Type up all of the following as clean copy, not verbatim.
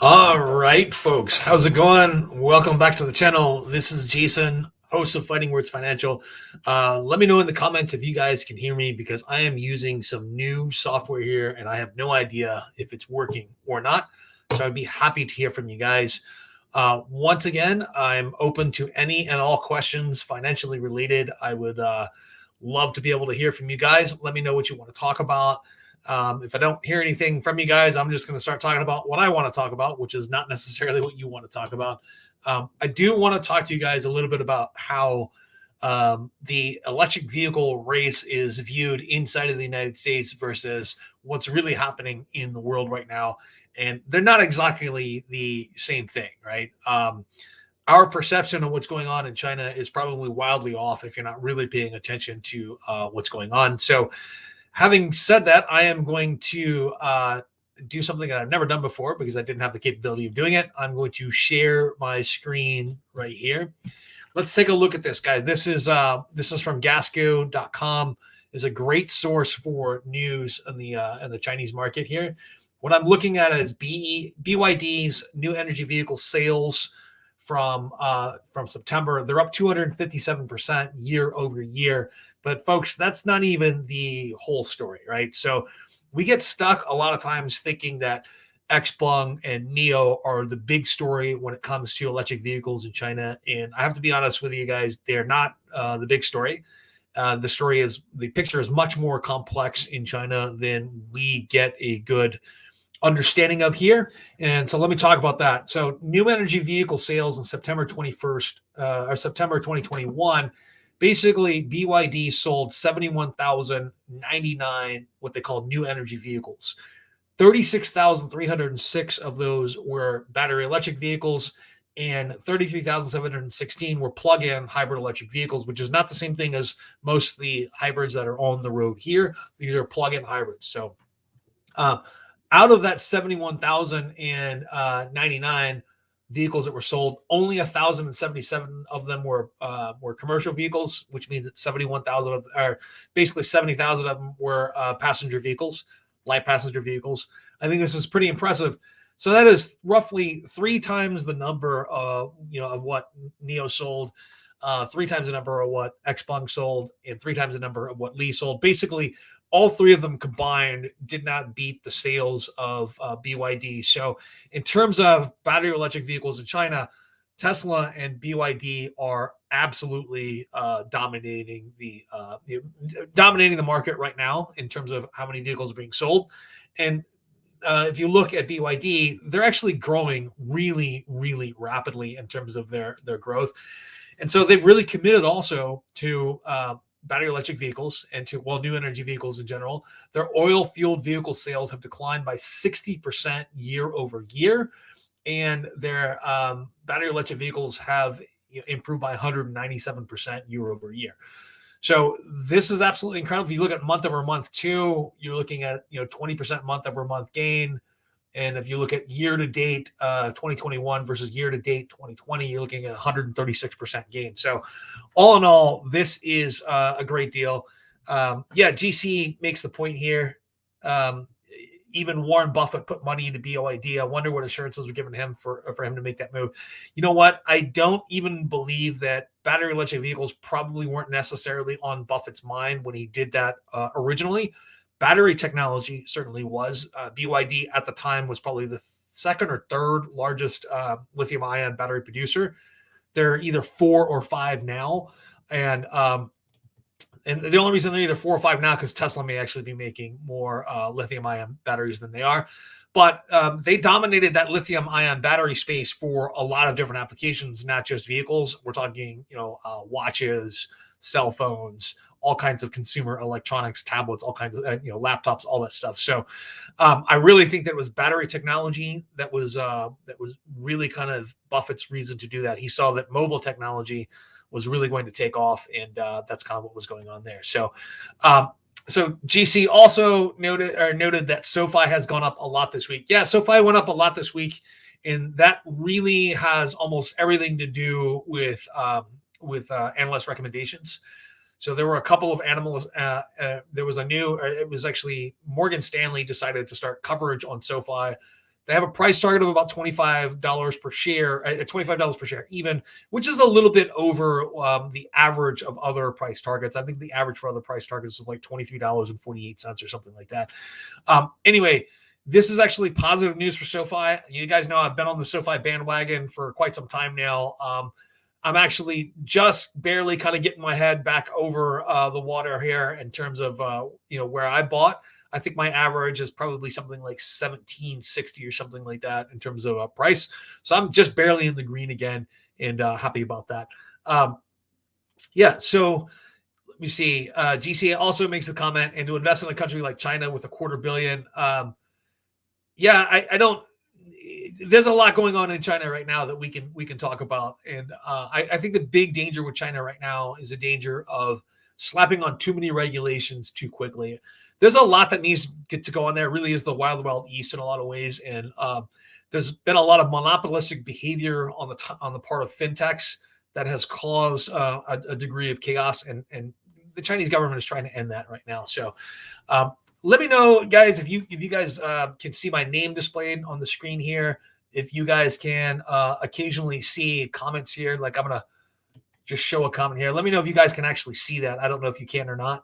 All right, folks, how's it going? Welcome back to the channel. This is Jason, host of Fighting Words Financial. Let me know in the comments if you guys can hear me because I am using some new software here and I have no idea if it's working or not. So I'd be happy to hear from you guys. Once again, I'm open to any and all questions financially related. I would love to be able to hear from you guys. Let me know what you want to talk about. If I don't hear anything from you guys, I'm just going to start talking about what I want to talk about, which is not necessarily what you want to talk about. I do want to talk to you guys a little bit about how the electric vehicle race is viewed inside of the United States versus what's really happening in the world right now. And they're not exactly the same thing, right? Our perception of what's going on in China is probably wildly off if you're not really paying attention to what's going on. So having said that, I am going to do something that I've never done before because I didn't have the capability of doing it. I'm going to share my screen right here. Let's take a look at this, guys. This is from gasco.com. Is a great source for news in the Chinese market here. What I'm looking at is BYD's new energy vehicle sales from September. They're up 257% year over year. But folks, that's not even the whole story, right? So we get stuck a lot of times thinking that XPeng and NIO are the big story when it comes to electric vehicles in China. And I have to be honest with you guys, they're not the big story. The picture is much more complex in China than we get a good understanding of here. And so let me talk about that. So new energy vehicle sales in September 21st or September 2021. Basically, BYD sold 71,099 what they call new energy vehicles. 36,306 of those were battery electric vehicles, and 33,716 were plug-in hybrid electric vehicles, which is not the same thing as most of the hybrids that are on the road here. These are plug-in hybrids. So out of that 71,099 vehicles that were sold, only 1,077 of them were commercial vehicles, which means that 71,000 of, or basically 70,000 of them were passenger vehicles, light passenger vehicles. I think this is pretty impressive. So that is roughly 3 times the number of what NIO sold, 3 times the number of what XPeng sold, and 3 times the number of what Li sold. Basically, all 3 of them combined did not beat the sales of BYD. So in terms of battery electric vehicles in China, Tesla and BYD are absolutely dominating the market right now in terms of how many vehicles are being sold. And if you look at BYD, they're actually growing really, really rapidly in terms of their growth. And so they've really committed also to battery electric vehicles and to new energy vehicles in general. Their oil fueled vehicle sales have declined by 60% year over year, and their battery electric vehicles have improved by 197% year over year. So this is absolutely incredible. If you look at month over month too, you're looking at 20% month over month gain. And if you look at year to date 2021 versus year to date 2020, you're looking at 136% gain. So all in all, this is a great deal. GC makes the point here. Even Warren Buffett put money into BYD. I wonder what assurances were given him for him to make that move. You know what? I don't even believe that battery electric vehicles probably weren't necessarily on Buffett's mind when he did that originally. Battery technology certainly was. BYD at the time was probably the 2nd or 3rd largest lithium-ion battery producer. They're either 4 or 5 now, and the only reason they're either 4 or 5 now because Tesla may actually be making more lithium-ion batteries than they are. But they dominated that lithium-ion battery space for a lot of different applications, not just vehicles. We're talking, watches, cell phones, all kinds of consumer electronics, tablets, all kinds of, laptops, all that stuff. So I really think that it was battery technology that was really kind of Buffett's reason to do that. He saw that mobile technology was really going to take off, and that's kind of what was going on there. So GC also noted that Sofi has gone up a lot this week. Yeah, Sofi went up a lot this week, and that really has almost everything to do with analyst recommendations. So there were a couple of animals. There was it was actually Morgan Stanley decided to start coverage on SoFi They have a price target of about $25 per share, $25 per share even, which is a little bit over the average of other price targets. I think the average for other price targets is like $23.48 or something like that. Anyway, this is actually positive news for SoFi. You guys know I've been on the SoFi bandwagon for quite some time now. I'm actually just barely kind of getting my head back over the water here in terms of where I bought. I think my average is probably something like 1760 or something like that in terms of price. So I'm just barely in the green again, and happy about that. So let me see. GCA also makes the comment, and to invest in a country like China with $250 million. I don't. There's a lot going on in China right now that we can talk about, and I think the big danger with China right now is a danger of slapping on too many regulations too quickly. There's a lot that needs to go on there. It really is the wild, wild east in a lot of ways, and there's been a lot of monopolistic behavior on the part of fintechs that has caused a degree of chaos, and the Chinese government is trying to end that right now. So let me know, guys, if you guys can see my name displayed on the screen here. If you guys can occasionally see comments here, like I'm gonna just show a comment here. Let me know if you guys can actually see that. I don't know if you can or not.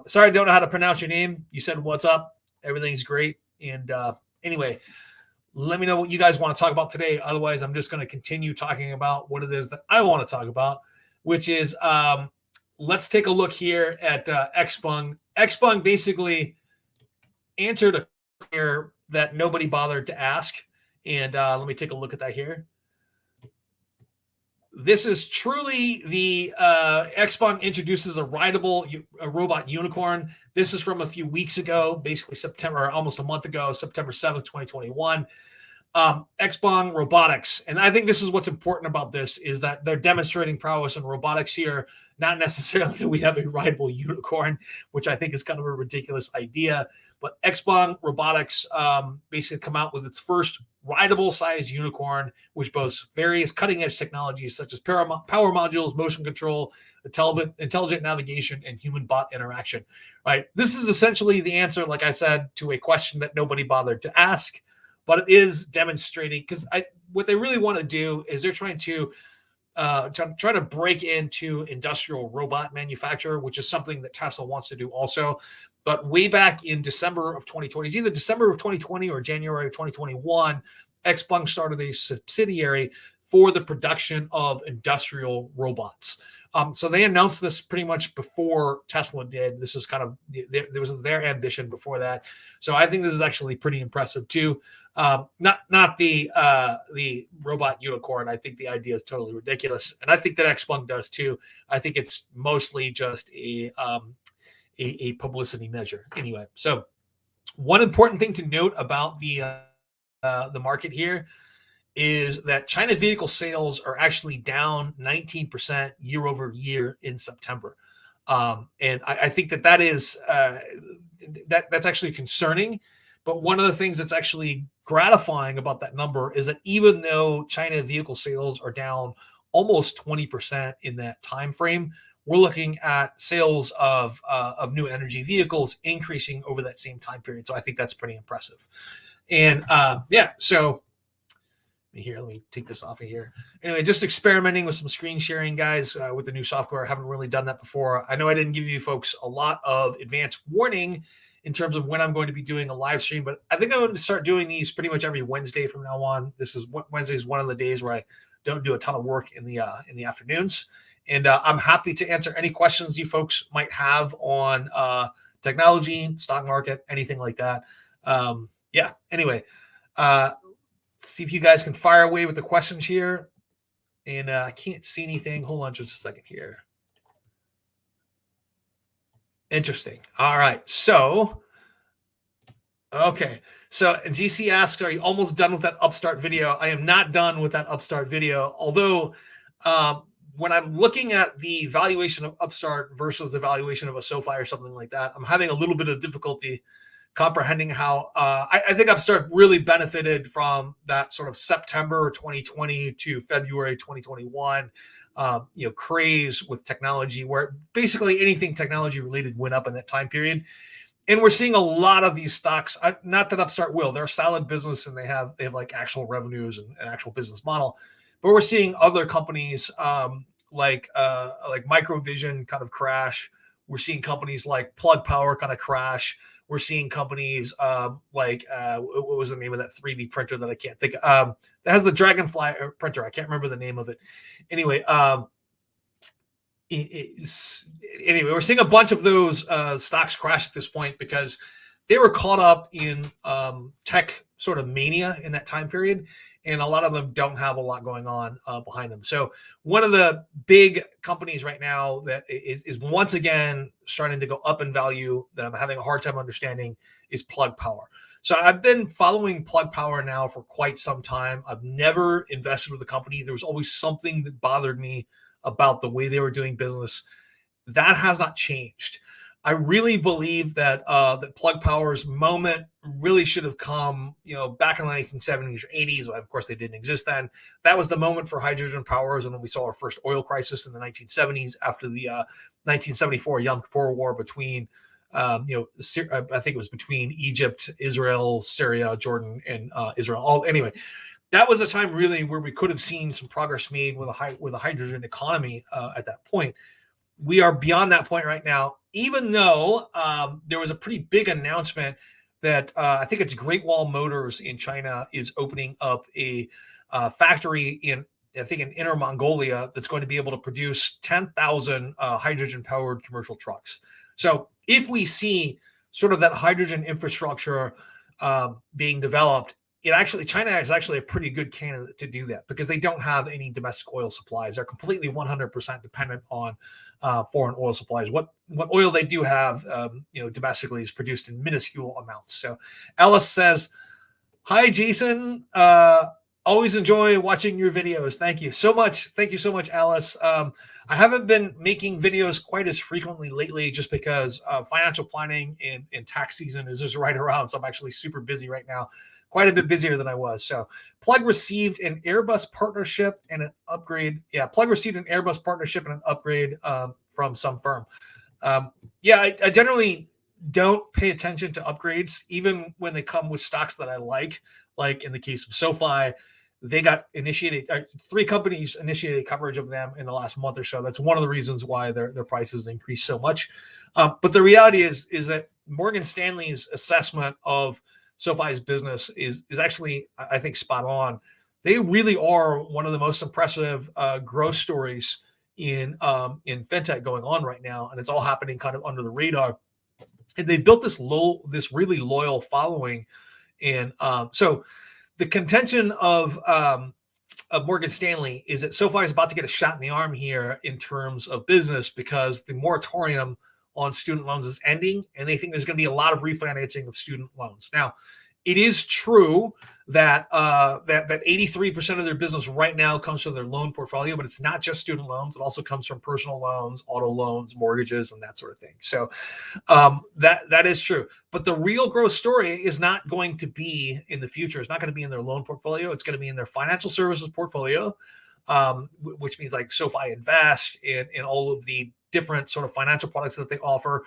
Sorry, I don't know how to pronounce your name. You said what's up. Everything's great. And anyway, let me know what you guys want to talk about today. Otherwise, I'm just going to continue talking about what it is that I want to talk about, which is let's take a look here at Xpeng. Xpeng basically answered a question that nobody bothered to ask. And let me take a look at that here. This is truly the Xpeng introduces a rideable robot unicorn. This is from a few weeks ago, basically September, almost a month ago, September 7th, 2021. Xpeng Robotics. And I think this is what's important about this is that they're demonstrating prowess in robotics here. Not necessarily that we have a rideable unicorn, which I think is kind of a ridiculous idea. But Xpeng Robotics basically come out with its first rideable size unicorn, which boasts various cutting edge technologies such as power modules, motion control, intelligent navigation, and human bot interaction. Right. This is essentially the answer, like I said, to a question that nobody bothered to ask, but it is demonstrating because what they really want to do is they're trying to try to break into industrial robot manufacture, which is something that Tesla wants to do also. But way back in December of 2020, it's either December of 2020 or January of 2021, Xpeng started a subsidiary for the production of industrial robots. So they announced this pretty much before Tesla did. This is kind of there was their ambition before that. So I think this is actually pretty impressive too. Not the robot unicorn. I think the idea is totally ridiculous, and I think that Xpeng does too. I think it's mostly just a publicity measure. Anyway, so one important thing to note about the market here is that China vehicle sales are actually down 19% year over year in September. And I think that is that's actually concerning. But one of the things that's actually gratifying about that number is that even though China vehicle sales are down almost 20% in that time frame, we're looking at sales of new energy vehicles increasing over that same time period. So I think that's pretty impressive. And so let me take this off of here. Anyway, just experimenting with some screen sharing, guys, with the new software. I haven't really done that before. I know I didn't give you folks a lot of advance warning in terms of when I'm going to be doing a live stream, but I think I'm going to start doing these pretty much every Wednesday from now on. Wednesday is one of the days where I don't do a ton of work in the afternoons. And I'm happy to answer any questions you folks might have on technology, stock market, anything like that. Anyway, see if you guys can fire away with the questions here. And I can't see anything. Hold on just a second here. Interesting. All right. So, okay. So GC asks, are you almost done with that Upstart video? I am not done with that Upstart video. Although when I'm looking at the valuation of Upstart versus the valuation of a SoFi or something like that, I'm having a little bit of difficulty comprehending how I think Upstart really benefited from that sort of September 2020 to February 2021 craze with technology, where basically anything technology related went up in that time period. And we're seeing a lot of these stocks. Not that Upstart will; they're a solid business and they have like actual revenues and an actual business model. But we're seeing other companies like Microvision kind of crash. We're seeing companies like Plug Power kind of crash. We're seeing companies what was the name of that 3D printer that I can't think of? That has the Dragonfly printer. I can't remember the name of it. Anyway, we're seeing a bunch of those stocks crash at this point because they were caught up in tech sort of mania in that time period, and a lot of them don't have a lot going on behind them. So one of the big companies right now that is once again starting to go up in value that I'm having a hard time understanding is Plug Power. So I've been following Plug Power now for quite some time. I've never invested with the company. There was always something that bothered me about the way they were doing business. That has not changed. I really believe that that Plug Power's moment really should have come, back in the 1970s or 80s. Of course, they didn't exist then. That was the moment for hydrogen powers, and when we saw our first oil crisis in the 1970s after the 1974 Yom Kippur War between, I think it was between Egypt, Israel, Syria, Jordan, and Israel. Anyway, that was a time really where we could have seen some progress made with a hydrogen economy at that point. We are beyond that point right now, even though there was a pretty big announcement that I think it's Great Wall Motors in China is opening up a factory in Inner Mongolia that's going to be able to produce 10,000 hydrogen-powered commercial trucks. So if we see sort of that hydrogen infrastructure being developed, China is actually a pretty good candidate to do that because they don't have any domestic oil supplies. They're completely 100% dependent on foreign oil supplies. What oil they do have, domestically is produced in minuscule amounts. So Alice says, "Hi, Jason. Always enjoy watching your videos. Thank you so much. Thank you so much, Alice." I haven't been making videos quite as frequently lately just because financial planning and tax season is just right around. So I'm actually super busy right now. Quite a bit busier than I was. So Plug received an Airbus partnership and an upgrade. Yeah, Plug received an Airbus partnership and an upgrade from some firm. I generally don't pay attention to upgrades, even when they come with stocks that I like in the case of SoFi. They got initiated, 3 companies initiated coverage of them in the last month or so. That's one of the reasons why their prices increased so much. But the reality is that Morgan Stanley's assessment of SoFi's business is actually, I think, spot on. They really are one of the most impressive growth stories in fintech going on right now, and it's all happening kind of under the radar. And they built this really loyal following, and so the contention of Morgan Stanley is that SoFi is about to get a shot in the arm here in terms of business because the moratorium on student loans is ending, and they think there's going to be a lot of refinancing of student loans. Now, it is true that that 83% of their business right now comes from their loan portfolio, but it's not just student loans. It also comes from personal loans, auto loans, mortgages, and that sort of thing. So that is true. But the real growth story is not going to be in the future. It's not going to be in their loan portfolio. It's going to be in their financial services portfolio, which means like SoFi Invest and all of the different sort of financial products that they offer,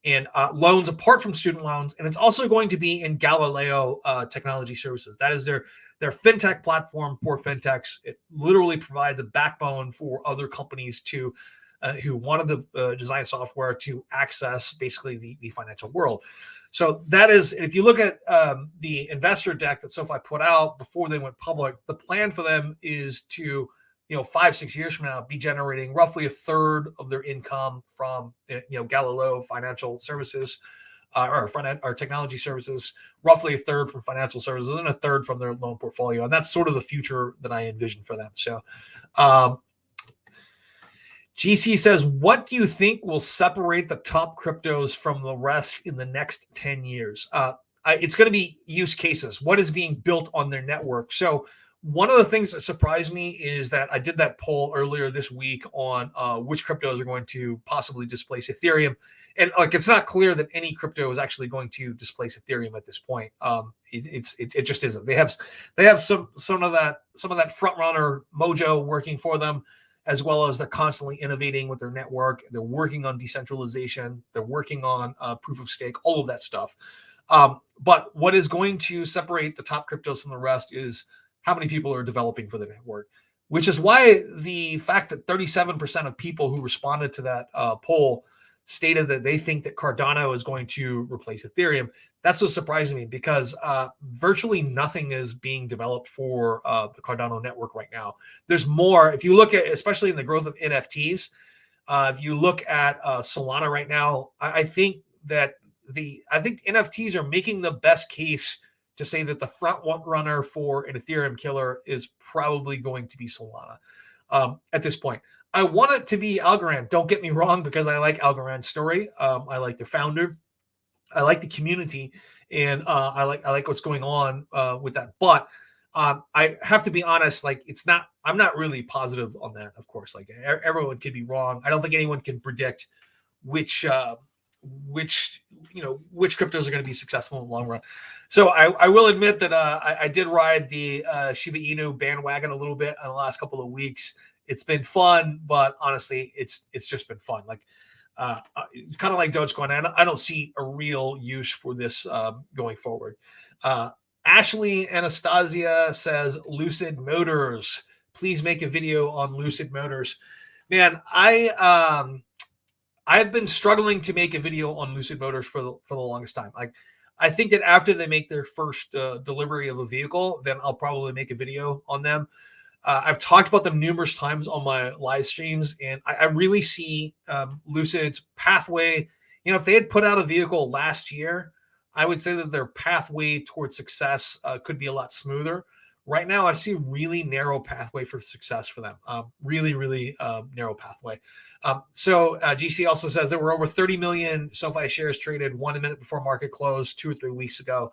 and loans apart from student loans. And it's also going to be in Galileo Technology Services. That is their fintech platform for fintechs. It literally provides a backbone for other companies to who wanted to design software to access basically the financial world. So that is, if you look at the investor deck that SoFi put out before they went public, the plan for them is to 5-6 years from now, be generating roughly a third of their income from, Galileo Financial Services or technology services, roughly a third from financial services, and a third from their loan portfolio. And that's sort of the future that I envision for them. So GC says, what do you think will separate the top cryptos from the rest in the next 10 years? It's going to be use cases. What is being built on their network? So one of the things that surprised me is that I did that poll earlier this week on which cryptos are going to possibly displace Ethereum. And it's not clear that any crypto is actually going to displace Ethereum at this point. It just isn't. They have some of that front runner mojo working for them. as well as they're constantly innovating with their network. They're working on decentralization. They're working on proof of stake, all of that stuff. But what is going to separate the top cryptos from the rest is how many people are developing for the network, which is why the fact that 37% of people who responded to that poll stated that they think that Cardano is going to replace Ethereum. That's so surprising me, because virtually nothing is being developed for the Cardano network right now. There's more. If you look at, especially in the growth of NFTs, if you look at Solana right now, I think NFTs are making the best case to say that the front runner for an Ethereum killer is probably going to be Solana at this point. I want it to be Algorand. Don't get me wrong, because I like Algorand's story. I like their founder. I like the community, and I like what's going on with that. But I have to be honest. Like, I'm not really positive on that. Of course, like everyone could be wrong. I don't think anyone can predict which cryptos are going to be successful in the long run. So I will admit that I did ride the Shiba Inu bandwagon a little bit in the last couple of weeks. It's been fun, but honestly, it's just been fun. Like kind of like Dogecoin. I don't see a real use for this going forward. Ashley Anastasia says, Lucid Motors, please make a video on Lucid Motors. Man, I've been struggling to make a video on Lucid Motors for the longest time. Like, I think that after they make their first delivery of a vehicle, then I'll probably make a video on them. I've talked about them numerous times on my live streams, and I really see Lucid's pathway. If they had put out a vehicle last year, I would say that their pathway towards success could be a lot smoother. Right now, I see a really narrow pathway for success for them. Really, really narrow pathway. So GC also says there were over 30 million SoFi shares traded 1 minute before market close 2 or 3 weeks ago.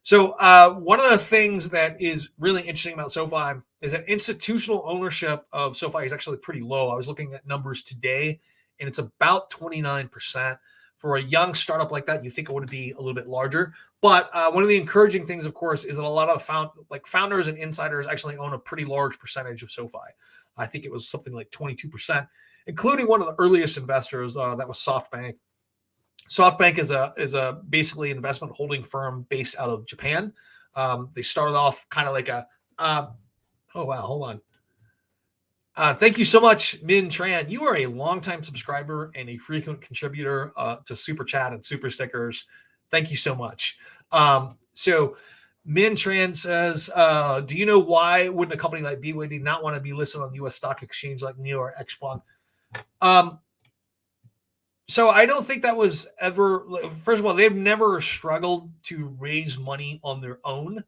So one of the things that is really interesting about SoFi is that institutional ownership of SoFi is actually pretty low. I was looking at numbers today, and it's about 29%. For a young startup like that, you think it would be a little bit larger. But one of the encouraging things, of course, is that a lot of founders and insiders actually own a pretty large percentage of SoFi. I think it was something like 22%, including one of the earliest investors, that was SoftBank. SoftBank is a basically investment holding firm based out of Japan. They started off kind of like oh wow, hold on. Thank you so much, Min Tran. You are a longtime subscriber and a frequent contributor to Super Chat and Super Stickers. Thank you so much. So Min Tran says, do you know why wouldn't a company like BYD not want to be listed on the U.S. stock exchange like NEO or XPlong? So I don't think that was ever. First of all, they've never struggled to raise money on their own.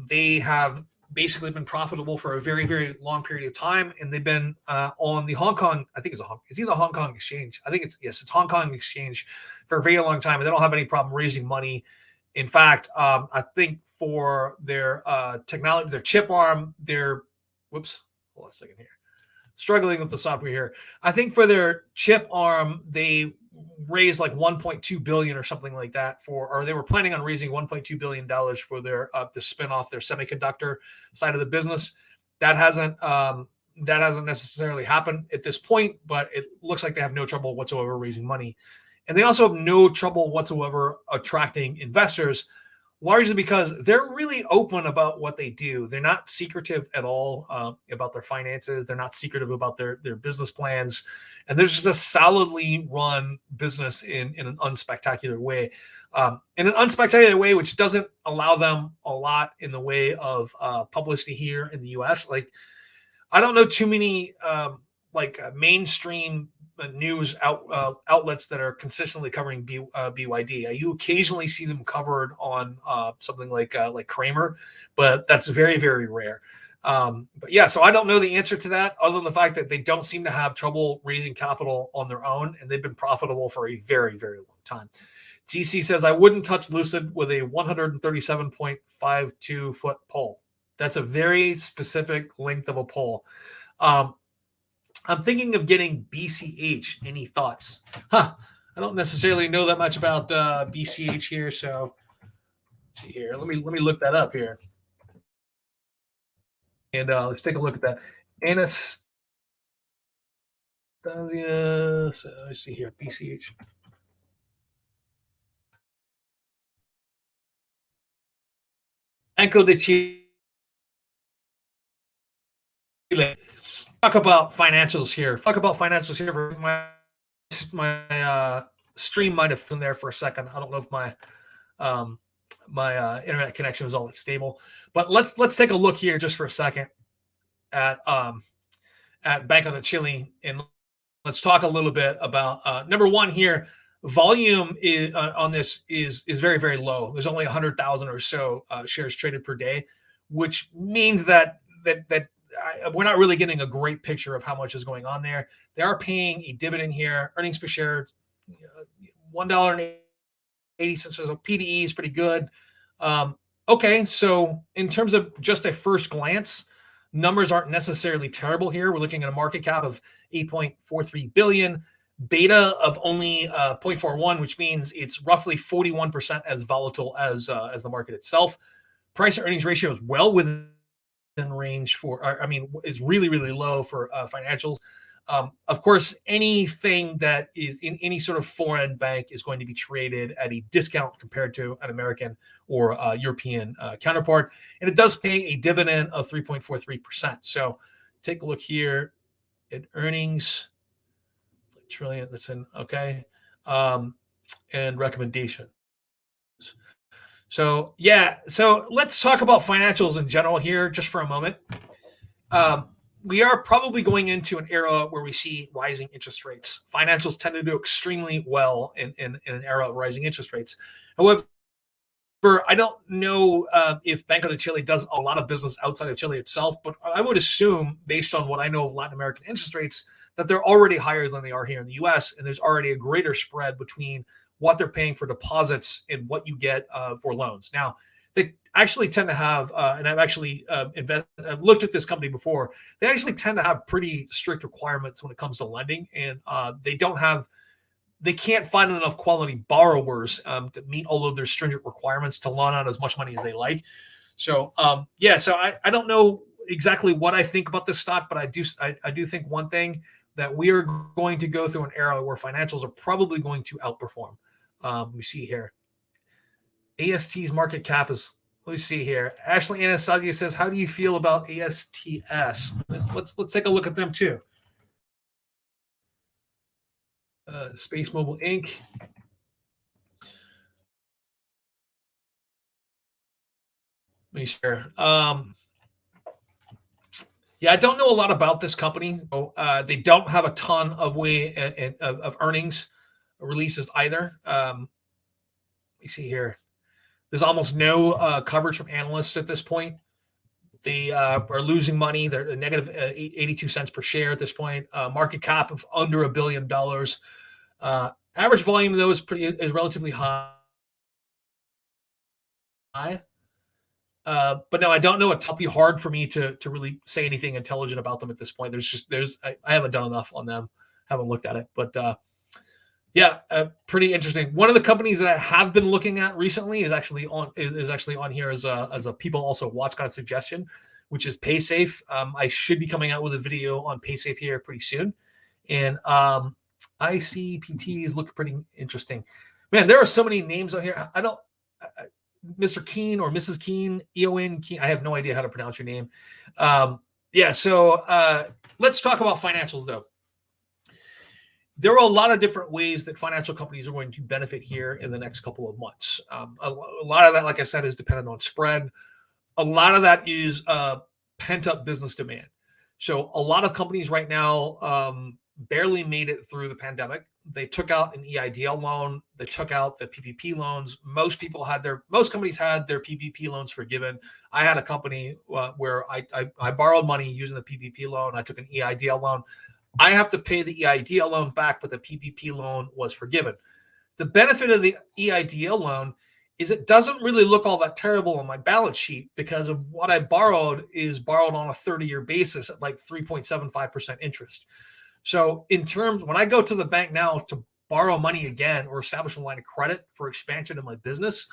They have basically been profitable for a very, very long period of time, and they've been on the Hong Kong. I think it's either Hong Kong Exchange. I think it's Hong Kong Exchange for a very long time, and they don't have any problem raising money. In fact, I think for their technology, their chip arm, hold on a second here. Struggling with the software here. I think for their chip arm, they raised like 1.2 billion or something like that or they were planning on raising 1.2 billion dollars for their to spin off their semiconductor side of the business. That hasn't necessarily happened at this point, but it looks like they have no trouble whatsoever raising money, and they also have no trouble whatsoever attracting investors. Largely because they're really open about what they do. They're not secretive at all about their finances. They're not secretive about their business plans. And there's just a solidly run business in an unspectacular way. In an unspectacular way, which doesn't allow them a lot in the way of publicity here in the US. Like, I don't know too many mainstream news outlets that are consistently covering BYD. You occasionally see them covered on something like Kramer, but that's very, very rare. But yeah, so I don't know the answer to that, other than the fact that they don't seem to have trouble raising capital on their own, and they've been profitable for a very, very long time. GC says, I wouldn't touch Lucid with a 137.52 foot pole. That's a very specific length of a pole. I'm thinking of getting BCH. Any thoughts? I don't necessarily know that much about BCH here, so let's see here. Let me look that up here, and let's take a look at that. So I see here, BCH. Banco de Chile. Talk about financials here. My stream might have been there for a second. I don't know if my internet connection was all that stable, but let's take a look here just for a second at Banco de Chile, and let's talk a little bit about number one here. Volume is on this is very, very low. There's only 100,000 or so shares traded per day, which means that we're not really getting a great picture of how much is going on there. They are paying a dividend here. Earnings per share, $1.80. So PDE is pretty good. Okay, so in terms of just a first glance, numbers aren't necessarily terrible here. We're looking at a market cap of 8.43 billion, beta of only 0.41, which means it's roughly 41% as volatile as the market itself. Price to earnings ratio is well within range for, I mean, is really, really low for financials. Of course, anything that is in any sort of foreign bank is going to be traded at a discount compared to an American or European counterpart. And it does pay a dividend of 3.43%. So take a look here at earnings. Trillion, that's in, okay. And recommendations. So, yeah. So let's talk about financials in general here just for a moment. We are probably going into an era where we see rising interest rates. Financials tend to do extremely well in an era of rising interest rates. However, I don't know if Banco de Chile does a lot of business outside of Chile itself, but I would assume, based on what I know of Latin American interest rates, that they're already higher than they are here in the US, and there's already a greater spread between what they're paying for deposits and what you get for loans. Now, they actually tend to have, and I've actually I've looked at this company before, they actually tend to have pretty strict requirements when it comes to lending, and they can't find enough quality borrowers to meet all of their stringent requirements to loan out as much money as they like. So, so I don't know exactly what I think about this stock, but I do think one thing, that we are going to go through an era where financials are probably going to outperform. We see here, AST's market cap is, let me see here. Ashley Anastasia says, how do you feel about ASTS? Let's take a look at them too. Space Mobile Inc. Let me share. Yeah, I don't know a lot about this company. They don't have a ton of of earnings releases either. Let me see here. There's almost no coverage from analysts at this point. They are losing money. They're a negative 82 cents per share at this point. Market cap of under $1 billion. Average volume though is relatively high. But no, I don't know. It'll be hard for me to really say anything intelligent about them at this point. I haven't done enough on them. Haven't looked at it, but pretty interesting. One of the companies that I have been looking at recently is actually on here as a people also watch kind of suggestion, which is PaySafe. I should be coming out with a video on PaySafe here pretty soon, and ICPTs look pretty interesting. Man, there are so many names on here. Mr. Keen or Mrs. Keen, EON Keen. I have no idea how to pronounce your name. So let's talk about financials, though. There are a lot of different ways that financial companies are going to benefit here in the next couple of months. A lot of that, like I said, is dependent on spread. A lot of that is pent-up business demand. So a lot of companies right now barely made it through the pandemic. They took out an EIDL loan. They took out the PPP loans. Most companies had their PPP loans forgiven. I had a company where I borrowed money using the PPP loan. I took an EIDL loan. I have to pay the EIDL loan back, but the PPP loan was forgiven. The benefit of the EIDL loan is it doesn't really look all that terrible on my balance sheet because of what I borrowed is borrowed on a 30-year basis at like 3.75% interest. So when I go to the bank now to borrow money again or establish a line of credit for expansion in my business,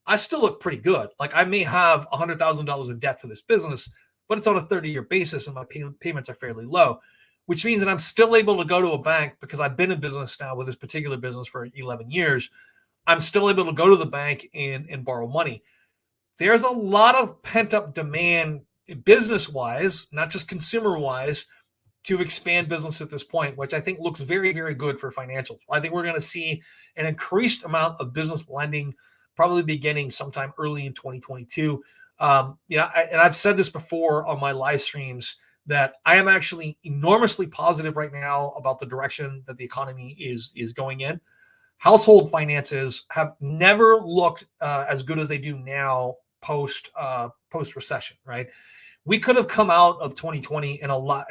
I still look pretty good. Like I may have $100,000 in debt for this business, but it's on a 30-year basis and my payments are fairly low. which means that I'm still able to go to a bank because I've been in business now with this particular business for 11 years. I'm still able to go to the bank and borrow money. There's a lot of pent-up demand business-wise, not just consumer-wise, to expand business at this point, which I think looks very, very good for financials. I think we're going to see an increased amount of business lending probably beginning sometime early in 2022. And I've said this before on my live streams that I am actually enormously positive right now about the direction that the economy is going in. Household finances have never looked as good as they do now post recession, right? We could have come out of 2020 in a lot.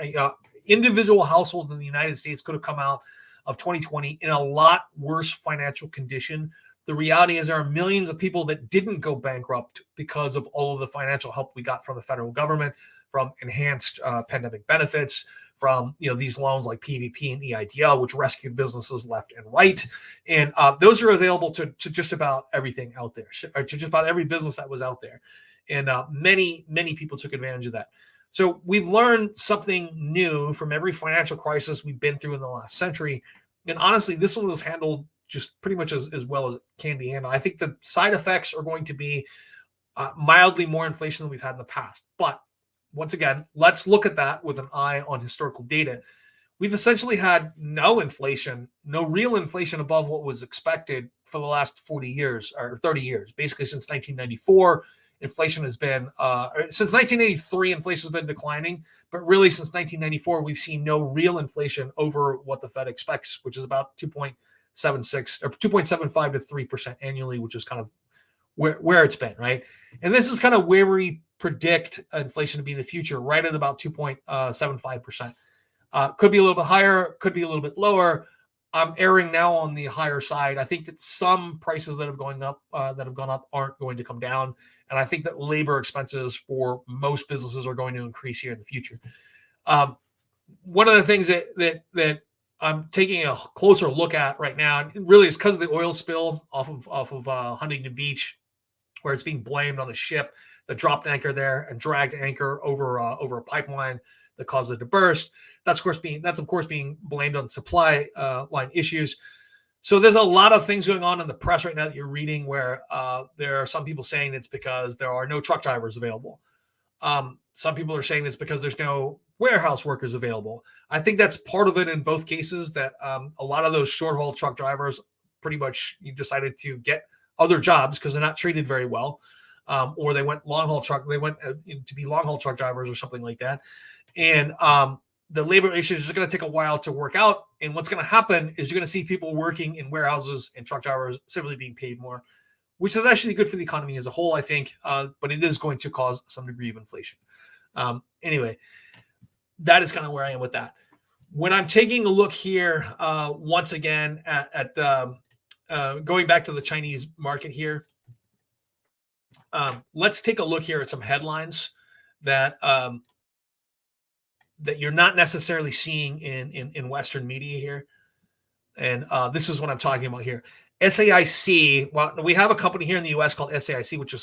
Individual households in the United States could have come out of 2020 in a lot worse financial condition. The reality is there are millions of people that didn't go bankrupt because of all of the financial help we got from the federal government, from enhanced pandemic benefits, from these loans like PPP and EIDL, which rescued businesses left and right. And those are available to just about everything out there, or to just about every business that was out there. And many people took advantage of that. So we've learned something new from every financial crisis we've been through in the last century. And honestly, this one was handled just pretty much as well as it can be handled. I think the side effects are going to be mildly more inflation than we've had in the past. But once again, let's look at that with an eye on historical data. We've essentially had no inflation, no real inflation above what was expected for the last 40 years or 30 years, basically since 1994. Inflation has been, since 1983, inflation has been declining, but really since 1994, we've seen no real inflation over what the Fed expects, which is about 2.76 or 2.75 to 3% annually, which is kind of where it's been, right? And this is kind of where we predict inflation to be in the future, right at about 2.75%. Could be a little bit higher, could be a little bit lower. I'm erring now on the higher side. I think that some prices that have gone up aren't going to come down. And I think that labor expenses for most businesses are going to increase here in the future. One of the things that I'm taking a closer look at right now, and really is because of the oil spill off of Huntington Beach, where it's being blamed on a ship that dropped anchor there and dragged anchor over a pipeline that caused it to burst. That's of course being blamed on supply line issues. So there's a lot of things going on in the press right now that you're reading where there are some people saying it's because there are no truck drivers available. Some people are saying it's because there's no warehouse workers available. I think that's part of it in both cases, that a lot of those short haul truck drivers pretty much decided to get other jobs because they're not treated very well. Or they went to be long haul truck drivers or something like that. And the labor issues are just going to take a while to work out. And what's going to happen is you're going to see people working in warehouses and truck drivers simply being paid more, which is actually good for the economy as a whole, I think. But it is going to cause some degree of inflation. Anyway, that is kind of where I am with that. When I'm taking a look here, once again, at going back to the Chinese market here, let's take a look here at some headlines that that you're not necessarily seeing in Western media here. And this is what I'm talking about here. SAIC. Well, we have a company here in the U.S. called SAIC, which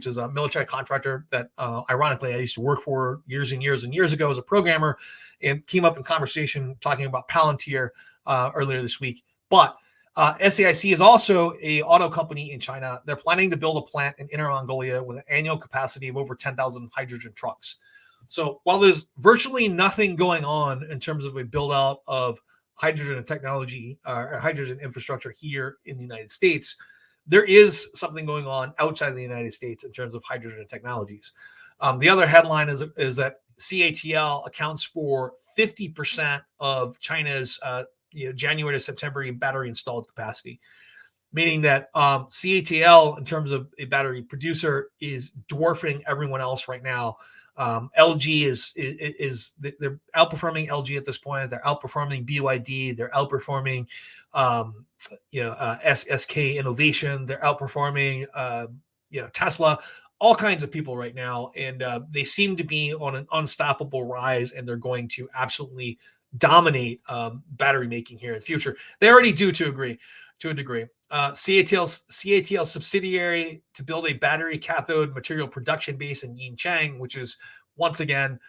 is a military contractor that, ironically, I used to work for years and years and years ago as a programmer, and came up in conversation talking about Palantir earlier this week. But SAIC is also a auto company in China. They're planning to build a plant in Inner Mongolia with an annual capacity of over 10,000 hydrogen trucks. So while there's virtually nothing going on in terms of a build out of hydrogen technology or hydrogen infrastructure here in the United States, there is something going on outside of the United States in terms of hydrogen technologies. The other headline is that CATL accounts for 50% of China's January to September battery installed capacity, meaning that CATL, in terms of a battery producer, is dwarfing everyone else right now. LG is they're outperforming LG at this point. They're outperforming BYD. They're outperforming SK Innovation. They're outperforming Tesla. All kinds of people right now, and they seem to be on an unstoppable rise, and they're going to absolutely dominate battery making here in the future. They already do to a degree. CATL subsidiary to build a battery cathode material production base in Yinchang, which is once again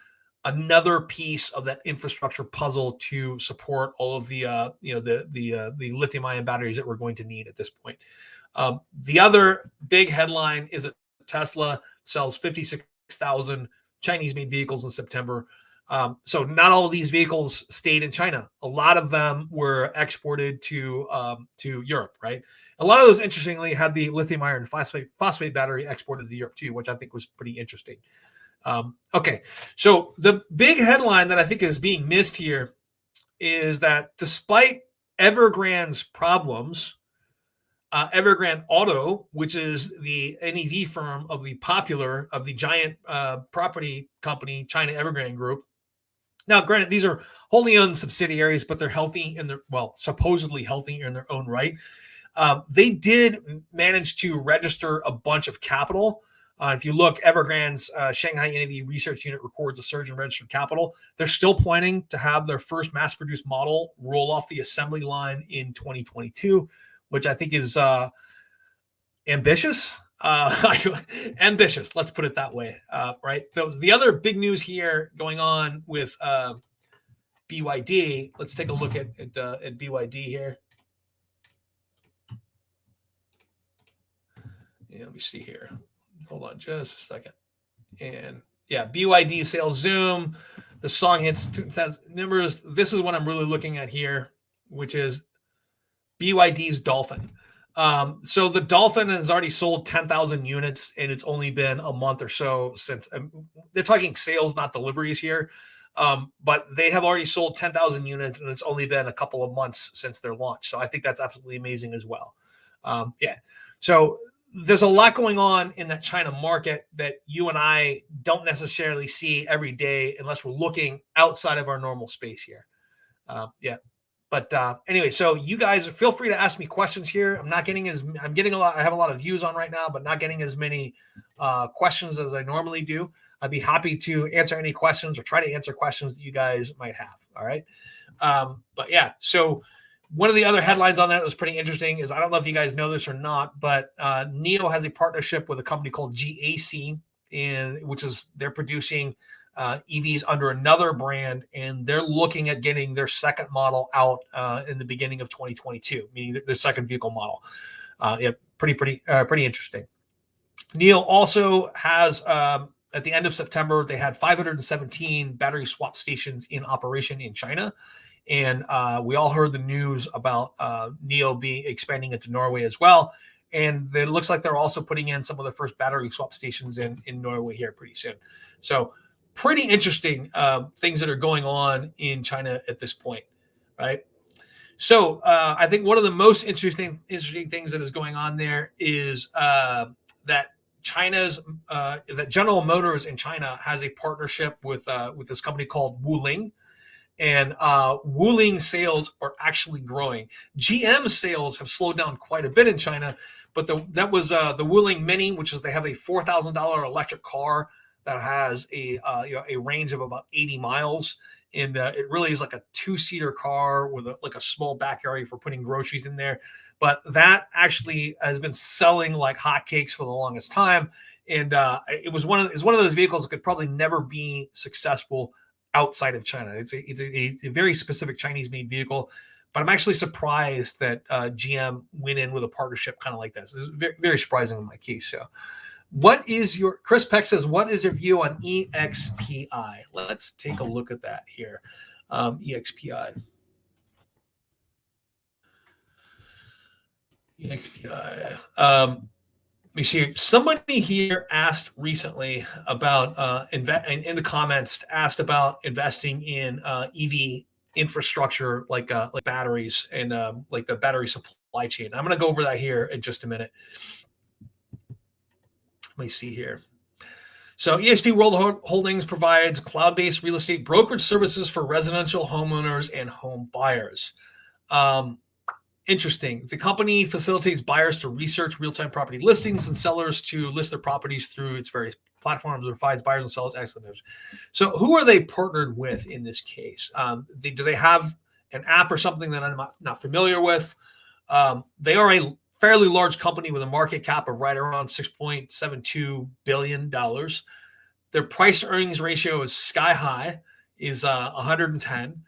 another piece of that infrastructure puzzle to support all of the the lithium-ion batteries that we're going to need at this point. The other big headline is that Tesla sells 56,000 Chinese-made vehicles in September. So not all of these vehicles stayed in China. A lot of them were exported to Europe, right? A lot of those, interestingly, had the lithium iron phosphate battery exported to Europe too, which I think was pretty interesting. Okay, so the big headline that I think is being missed here is that despite Evergrande's problems, Evergrande Auto, which is the NEV firm of the giant property company China Evergrande Group. Now, granted, these are wholly owned subsidiaries, but they're healthy and supposedly healthy in their own right. They did manage to register a bunch of capital. If you look, Evergrande's Shanghai NEV research unit records a surge in registered capital. They're still planning to have their first mass-produced model roll off the assembly line in 2022, which I think is ambitious. Ambitious, let's put it that way, right? So the other big news here going on with BYD, let's take a look at BYD here. Yeah, let me see here. Hold on just a second. And yeah, BYD sales zoom. The song hits 2,000 numbers. This is what I'm really looking at here, which is BYD's Dolphin. So the Dolphin has already sold 10,000 units, and it's only been a month or so since. They're talking sales, not deliveries here. But they have already sold 10,000 units, and it's only been a couple of months since their launch. So I think that's absolutely amazing as well. Yeah. So there's a lot going on in that China market that you and I don't necessarily see every day unless we're looking outside of our normal space here. Yeah. But anyway, so you guys feel free to ask me questions here. I'm getting a lot. I have a lot of views on right now, but not getting as many questions as I normally do. I'd be happy to answer any questions or try to answer questions that you guys might have. All right. But yeah, so one of the other headlines on that was pretty interesting is, I don't know if you guys know this or not, but NIO has a partnership with a company called GAC, they're producing EVs under another brand, and they're looking at getting their second model out in the beginning of 2022, meaning their second vehicle model. Yeah, pretty interesting. NIO also has, at the end of September, they had 517 battery swap stations in operation in China. And we all heard the news about NIO expanding into Norway as well. And it looks like they're also putting in some of the first battery swap stations in Norway here pretty soon. So pretty interesting things that are going on in China at this point, right? So I think one of the most interesting things that is going on there is that that General Motors in China has a partnership with this company called WEBULL. And WEBULL sales are actually growing. GM sales have slowed down quite a bit in China, but that was the WEBULL Mini, which is, they have a $4,000 electric car that has a range of about 80 miles, and it really is like a 2-seater car with a small back area for putting groceries in there. But that actually has been selling like hotcakes for the longest time, and it's one of those vehicles that could probably never be successful outside of China. It's a very specific Chinese-made vehicle, but I'm actually surprised that GM went in with a partnership kind of like this. It's very, very surprising in my case. So, Chris Peck says, what is your view on EXPI? Let's take a look at that here. EXPI. Let me see. Somebody here asked recently about in the comments asked about investing in EV infrastructure like batteries and like the battery supply chain. I'm going to go over that here in just a minute. Let me see here. So EXP World Holdings provides cloud-based real estate brokerage services for residential homeowners and home buyers. Interesting. The company facilitates buyers to research real-time property listings and sellers to list their properties through its various platforms, and provides buyers and sellers excellent news. So who are they partnered with in this case? Do they have an app or something that I'm not familiar with? They are a fairly large company with a market cap of right around $6.72 billion. Their price to earnings ratio is sky high, is 110.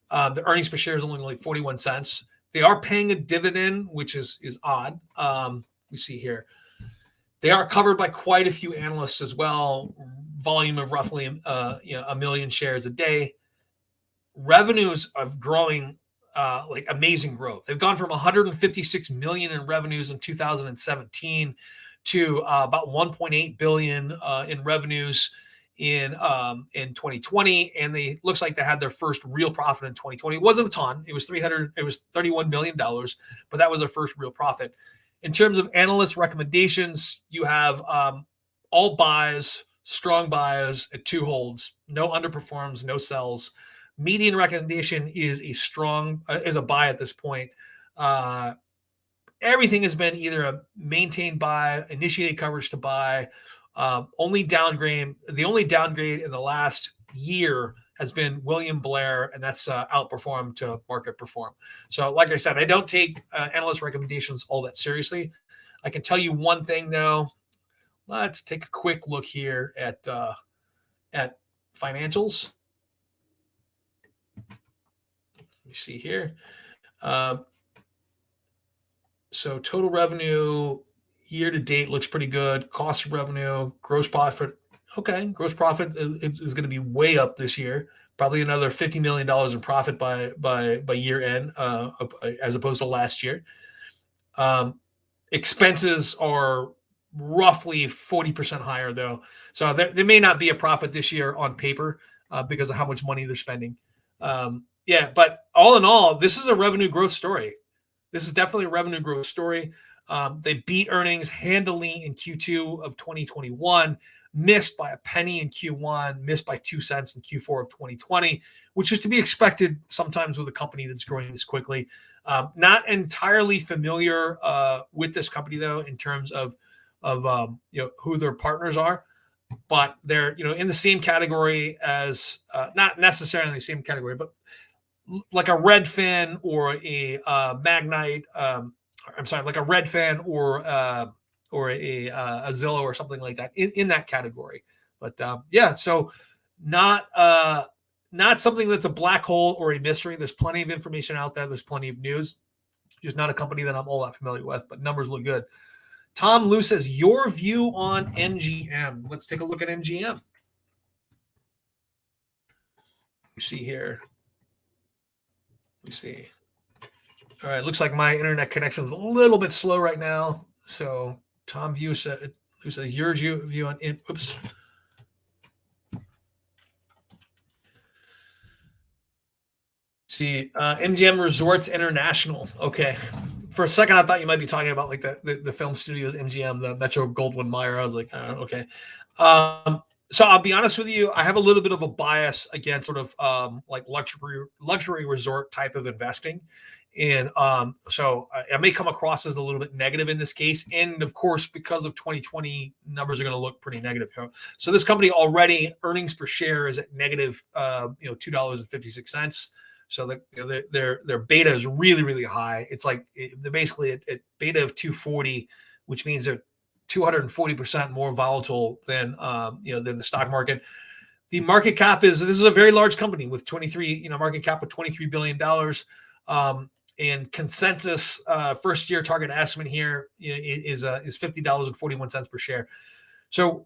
The earnings per share is only like 41 cents. They are paying a dividend, which is odd. We see here. They are covered by quite a few analysts as well. Volume of roughly a million shares a day. Revenues are growing like amazing growth. They've gone from 156 million in revenues in 2017 to about 1.8 billion in revenues in 2020, and they looks like they had their first real profit in 2020. It wasn't a ton. It was $31 million, but that was their first real profit. In terms of analyst recommendations, you have all buys, strong buys at 2 holds, no underperforms, no sells. Median recommendation is a buy at this point. Everything has been either a maintained buy, initiated coverage to buy. The only downgrade in the last year has been William Blair, and that's outperformed to market perform. So, like I said, I don't take analyst recommendations all that seriously. I can tell you one thing though. Let's take a quick look here at financials. Let me see here. So total revenue year to date looks pretty good. Cost of revenue, gross profit. Okay, gross profit is going to be way up this year. Probably another $50 million in profit by year end, as opposed to last year. Expenses are roughly 40% higher though, so there may not be a profit this year on paper because of how much money they're spending. But all in all, this is a revenue growth story. This is definitely a revenue growth story. They beat earnings handily in Q2 of 2021, missed by a penny in Q1, missed by 2 cents in Q4 of 2020, which is to be expected sometimes with a company that's growing this quickly. Not entirely familiar with this company though, in terms of who their partners are, but they're in the same category as not necessarily the same category, but like a Redfin or a Magnite. Like a Redfin or a Zillow or something like that in that category. But so not something that's a black hole or a mystery. There's plenty of information out there. There's plenty of news. Just not a company that I'm all that familiar with, but numbers look good. Tom Liu says, your view on MGM. Let's take a look at MGM. You see here. Let me see. All right, looks like my internet connection is a little bit slow right now. So Tom View said, your view on it. Oops. See, MGM Resorts International. Okay. For a second, I thought you might be talking about like the film studios MGM, the Metro Goldwyn Mayer. I was like, okay. So I'll be honest with you, I have a little bit of a bias against sort of like luxury resort type of investing. And so I may come across as a little bit negative in this case. And of course, because of 2020, numbers are going to look pretty negative here. So this company already earnings per share is at negative, $2.56. So their beta is really, really high. It's like they're basically at beta of 240, which means they're 240% more volatile than than the stock market. The market cap this is a very large company with market cap of $23 billion. And consensus first year target estimate here is $50.41 per share. So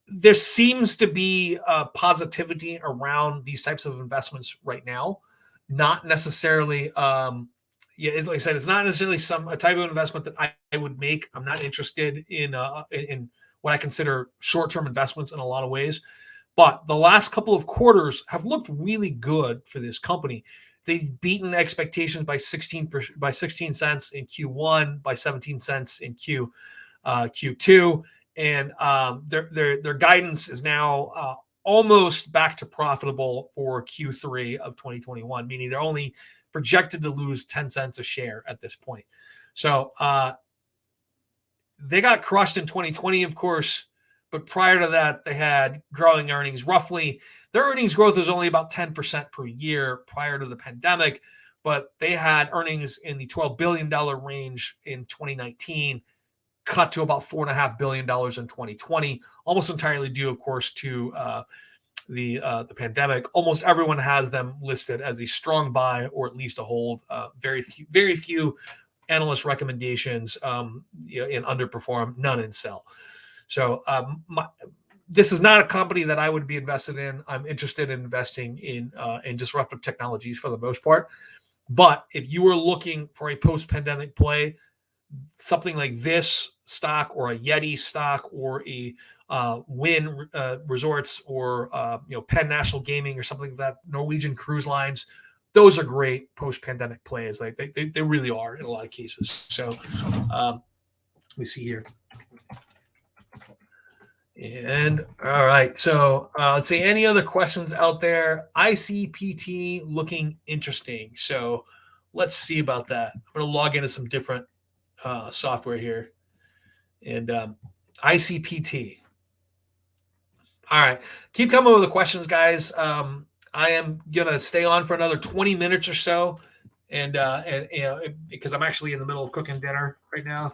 there seems to be positivity around these types of investments right now. Not necessarily, it's like I said, it's not necessarily a type of investment that I would make. I'm not interested in what I consider short-term investments in a lot of ways. But the last couple of quarters have looked really good for this company. They've beaten expectations by 16 cents in Q1, by 17 cents in Q2, and their guidance is now almost back to profitable for Q3 of 2021, meaning they're only projected to lose 10 cents a share at this point. So they got crushed in 2020, of course, but prior to that, they had growing earnings. Roughly, their earnings growth was only about 10% per year prior to the pandemic, but they had earnings in the $12 billion range in 2019, cut to about $4.5 billion in 2020, almost entirely due, of course, to the pandemic. Almost everyone has them listed as a strong buy or at least a hold. Very few analyst recommendations in underperform, none in sell. So this is not a company that I would be invested in. I'm interested in investing in disruptive technologies for the most part. But if you were looking for a post-pandemic play, something like this stock or a Yeti stock or a Wynn Resorts or Penn National Gaming or something like that, Norwegian Cruise Lines, those are great post-pandemic plays. Like they really are in a lot of cases. So let me see here. And all right, so let's see, any other questions out there? ICPT looking interesting. So let's see about that. I'm going to log into some different software here. And ICPT. All right, keep coming with the questions, guys. I am going to stay on for another 20 minutes or so. And because I'm actually in the middle of cooking dinner right now.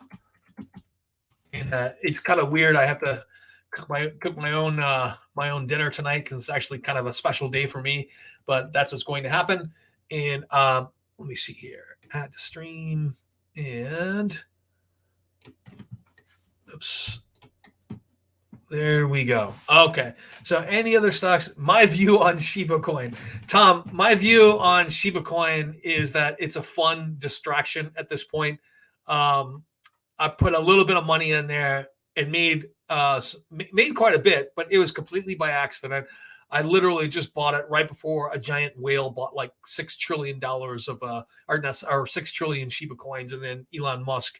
And it's kind of weird. I have to cook my own dinner tonight because it's actually kind of a special day for me, but that's what's going to happen. And let me see here, add to stream, and oops, there we go. Okay, so any other stocks? My view on Shiba Coin, Tom. My view on Shiba Coin is that it's a fun distraction at this point. I put a little bit of money in there and made quite a bit, but it was completely by accident. I literally just bought it right before a giant whale bought like $6 trillion of or 6 trillion Shiba coins, and then Elon Musk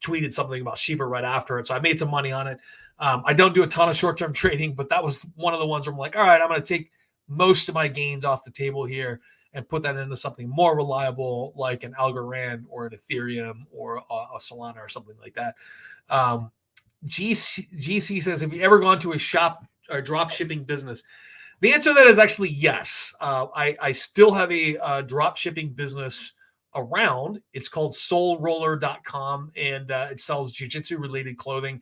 tweeted something about Shiba right after it. So I made some money on it. I don't do a ton of short-term trading, but that was one of the ones where I'm like, all right, I'm going to take most of my gains off the table here and put that into something more reliable, like an Algorand or an Ethereum or a Solana or something like that. GC says, have you ever gone to a shop or drop shipping business? The answer to that is actually yes. I still have a drop shipping business around. It's called soulroller.com, and it sells jiu-jitsu related clothing.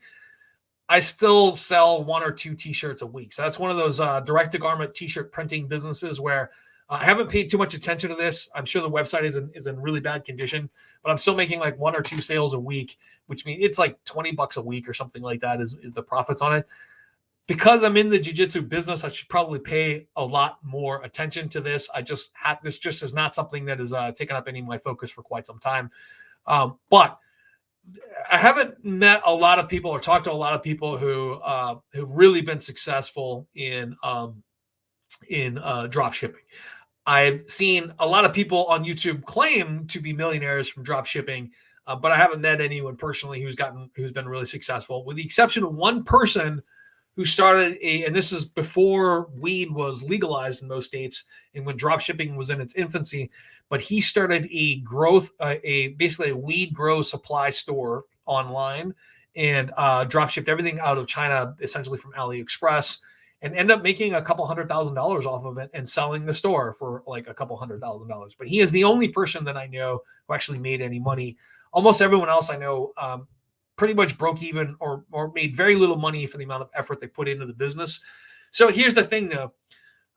I still sell 1 or 2 t-shirts a week. So that's one of those direct-to-garment t-shirt printing businesses where I haven't paid too much attention to this. I'm sure the website is in really bad condition, but I'm still making like 1 or 2 sales a week, which means it's like $20 a week or something like that is the profits on it. Because I'm in the jiu-jitsu business, I should probably pay a lot more attention to this. This just is not something that has taken up any of my focus for quite some time. But I haven't met a lot of people or talked to a lot of people who've really been successful in drop shipping. I've seen a lot of people on YouTube claim to be millionaires from drop shipping, but I haven't met anyone personally who's been really successful, with the exception of one person who started and this is before weed was legalized in most states and when drop shipping was in its infancy, but he started basically a weed grow supply store online and drop shipped everything out of China, essentially from AliExpress, and end up making a couple $100,000 off of it and selling the store for like a couple $100,000. But he is the only person that I know who actually made any money. Almost everyone else I know pretty much broke even or made very little money for the amount of effort they put into the business. So here's the thing, though.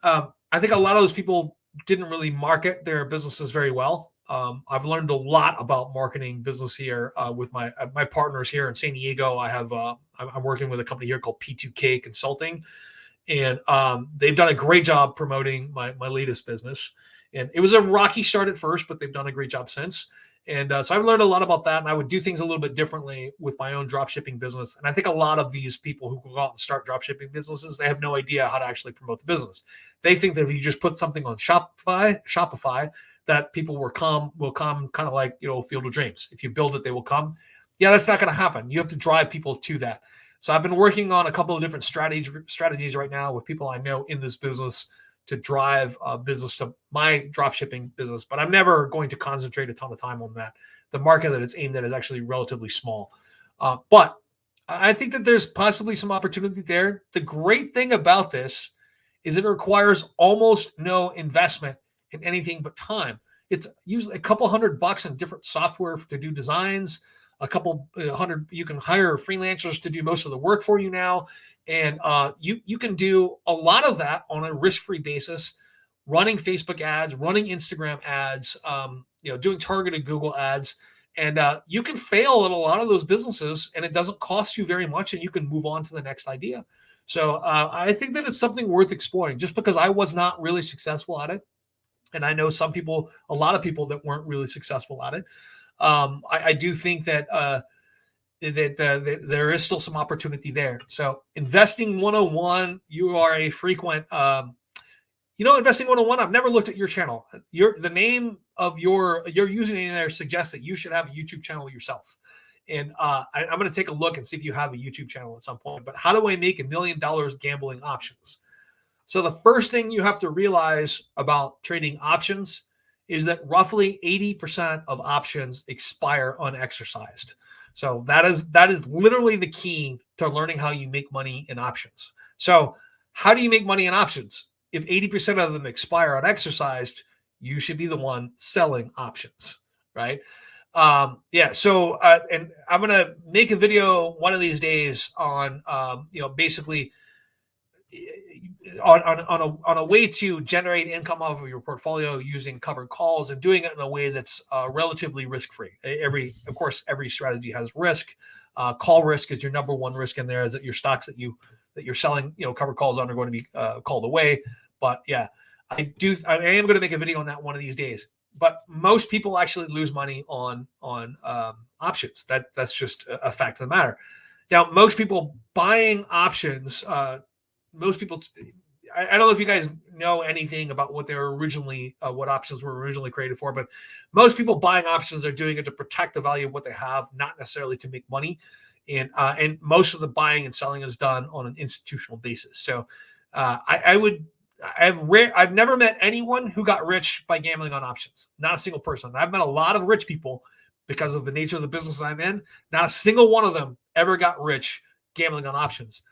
I think a lot of those people didn't really market their businesses very well. I've learned a lot about marketing business here with my partners here in San Diego. I'm working with a company here called P2K Consulting, and they've done a great job promoting my latest business. And it was a rocky start at first, but they've done a great job since. And so I've learned a lot about that, and I would do things a little bit differently with my own drop shipping business. And I think a lot of these people who go out and start drop shipping businesses, they have no idea how to actually promote the business. They think that if you just put something on Shopify, that people will come kind of like, Field of Dreams. If you build it, they will come. Yeah, that's not going to happen. You have to drive people to that. So I've been working on a couple of different strategies right now with people I know in this business to drive business to my drop shipping business, but I'm never going to concentrate a ton of time on that. The market that it's aimed at is actually relatively small. But I think that there's possibly some opportunity there. The great thing about this is it requires almost no investment in anything but time. It's usually a couple $100 in different software to do designs, a couple hundred. You can hire freelancers to do most of the work for you now, and you can do a lot of that on a risk-free basis, running Facebook ads, running Instagram ads, doing targeted Google ads. And you can fail at a lot of those businesses, and it doesn't cost you very much, and you can move on to the next idea. So I think that it's something worth exploring, just because I was not really successful at it. And I know a lot of people that weren't really successful at it. I do think that there is still some opportunity there. So Investing 101, you are a frequent, Investing 101, I've never looked at your channel. The name of your username there suggests that you should have a YouTube channel yourself. And I'm going to take a look and see if you have a YouTube channel at some point. But how do I make $1 million gambling options? So the first thing you have to realize about trading options is that roughly 80% of options expire unexercised. So that is literally the key to learning how you make money in options. So how do you make money in options? If 80% of them expire unexercised, you should be the one selling options, right? So and I'm going to make a video one of these days on, basically on a way to generate income off of your portfolio using covered calls, and doing it in a way that's relatively risk-free. Of course, every strategy has risk. Call risk is your number one risk in there, is that your stocks that you're selling, covered calls on, are going to be called away. But yeah, I am going to make a video on that one of these days. But most people actually lose money on options. That's just a fact of the matter. Now, most people buying options, I don't know if you guys know anything about what what options were originally created for, but most people buying options are doing it to protect the value of what they have, not necessarily to make money. And most of the buying and selling is done on an institutional basis. So I've never met anyone who got rich by gambling on options. Not a single person. I've met a lot of rich people because of the nature of the business I'm in. Not a single one of them ever got rich gambling on options.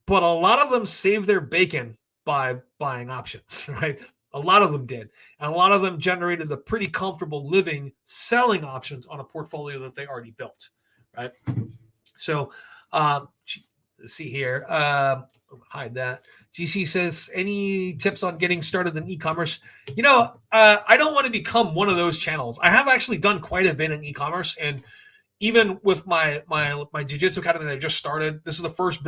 But a lot of them saved their bacon by buying options, right? A lot of them did. And a lot of them generated a pretty comfortable living selling options on a portfolio that they already built, right? So let's see here. Hide that. GC says, any tips on getting started in e-commerce? I don't want to become one of those channels. I have actually done quite a bit in e-commerce, and even with my jiu-jitsu academy that I just started, this is the first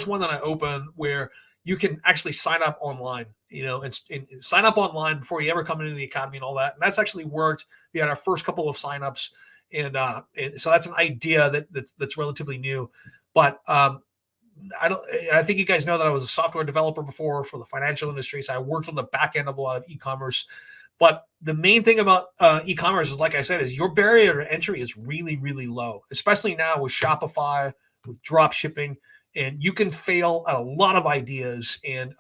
one that I opened where you can actually sign up online, and sign up online before you ever come into the academy and all that. And that's actually worked. We had our first couple of signups, and so that's an idea that's relatively new. But I think you guys know that I was a software developer before for the financial industry, so I worked on the back end of a lot of e-commerce. But the main thing about e-commerce is, like I said, is your barrier to entry is really, really low, especially now with Shopify, with drop shipping, and you can fail at a lot of ideas and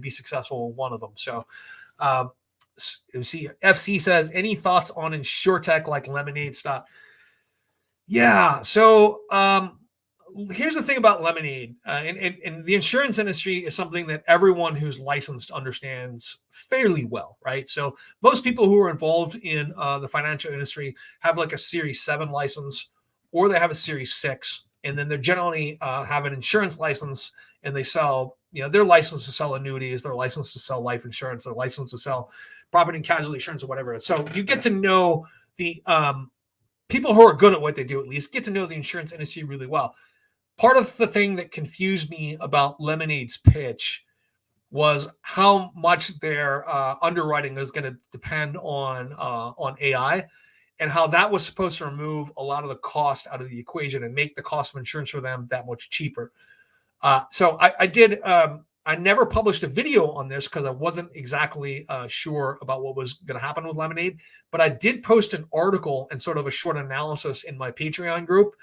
be successful with one of them. So, see, FC says, any thoughts on insurtech like Lemonade stock? Yeah. So, here's the thing about Lemonade, and the insurance industry is something that everyone who's licensed understands fairly well, right? So most people who are involved in the financial industry have like a Series 7 license, or they have a Series 6, and then they're generally have an insurance license, and they sell, they're licensed to sell annuities, they're licensed to sell life insurance, they're licensed to sell property and casualty insurance, or whatever. So you get to know the people who are good at what they do, at least get to know the insurance industry really well. Part of the thing that confused me about Lemonade's pitch was how much their underwriting is going to depend on AI, and how that was supposed to remove a lot of the cost out of the equation and make the cost of insurance for them that much cheaper. So I never published a video on this because I wasn't exactly sure about what was going to happen with Lemonade, but I did post an article and sort of a short analysis in my Patreon group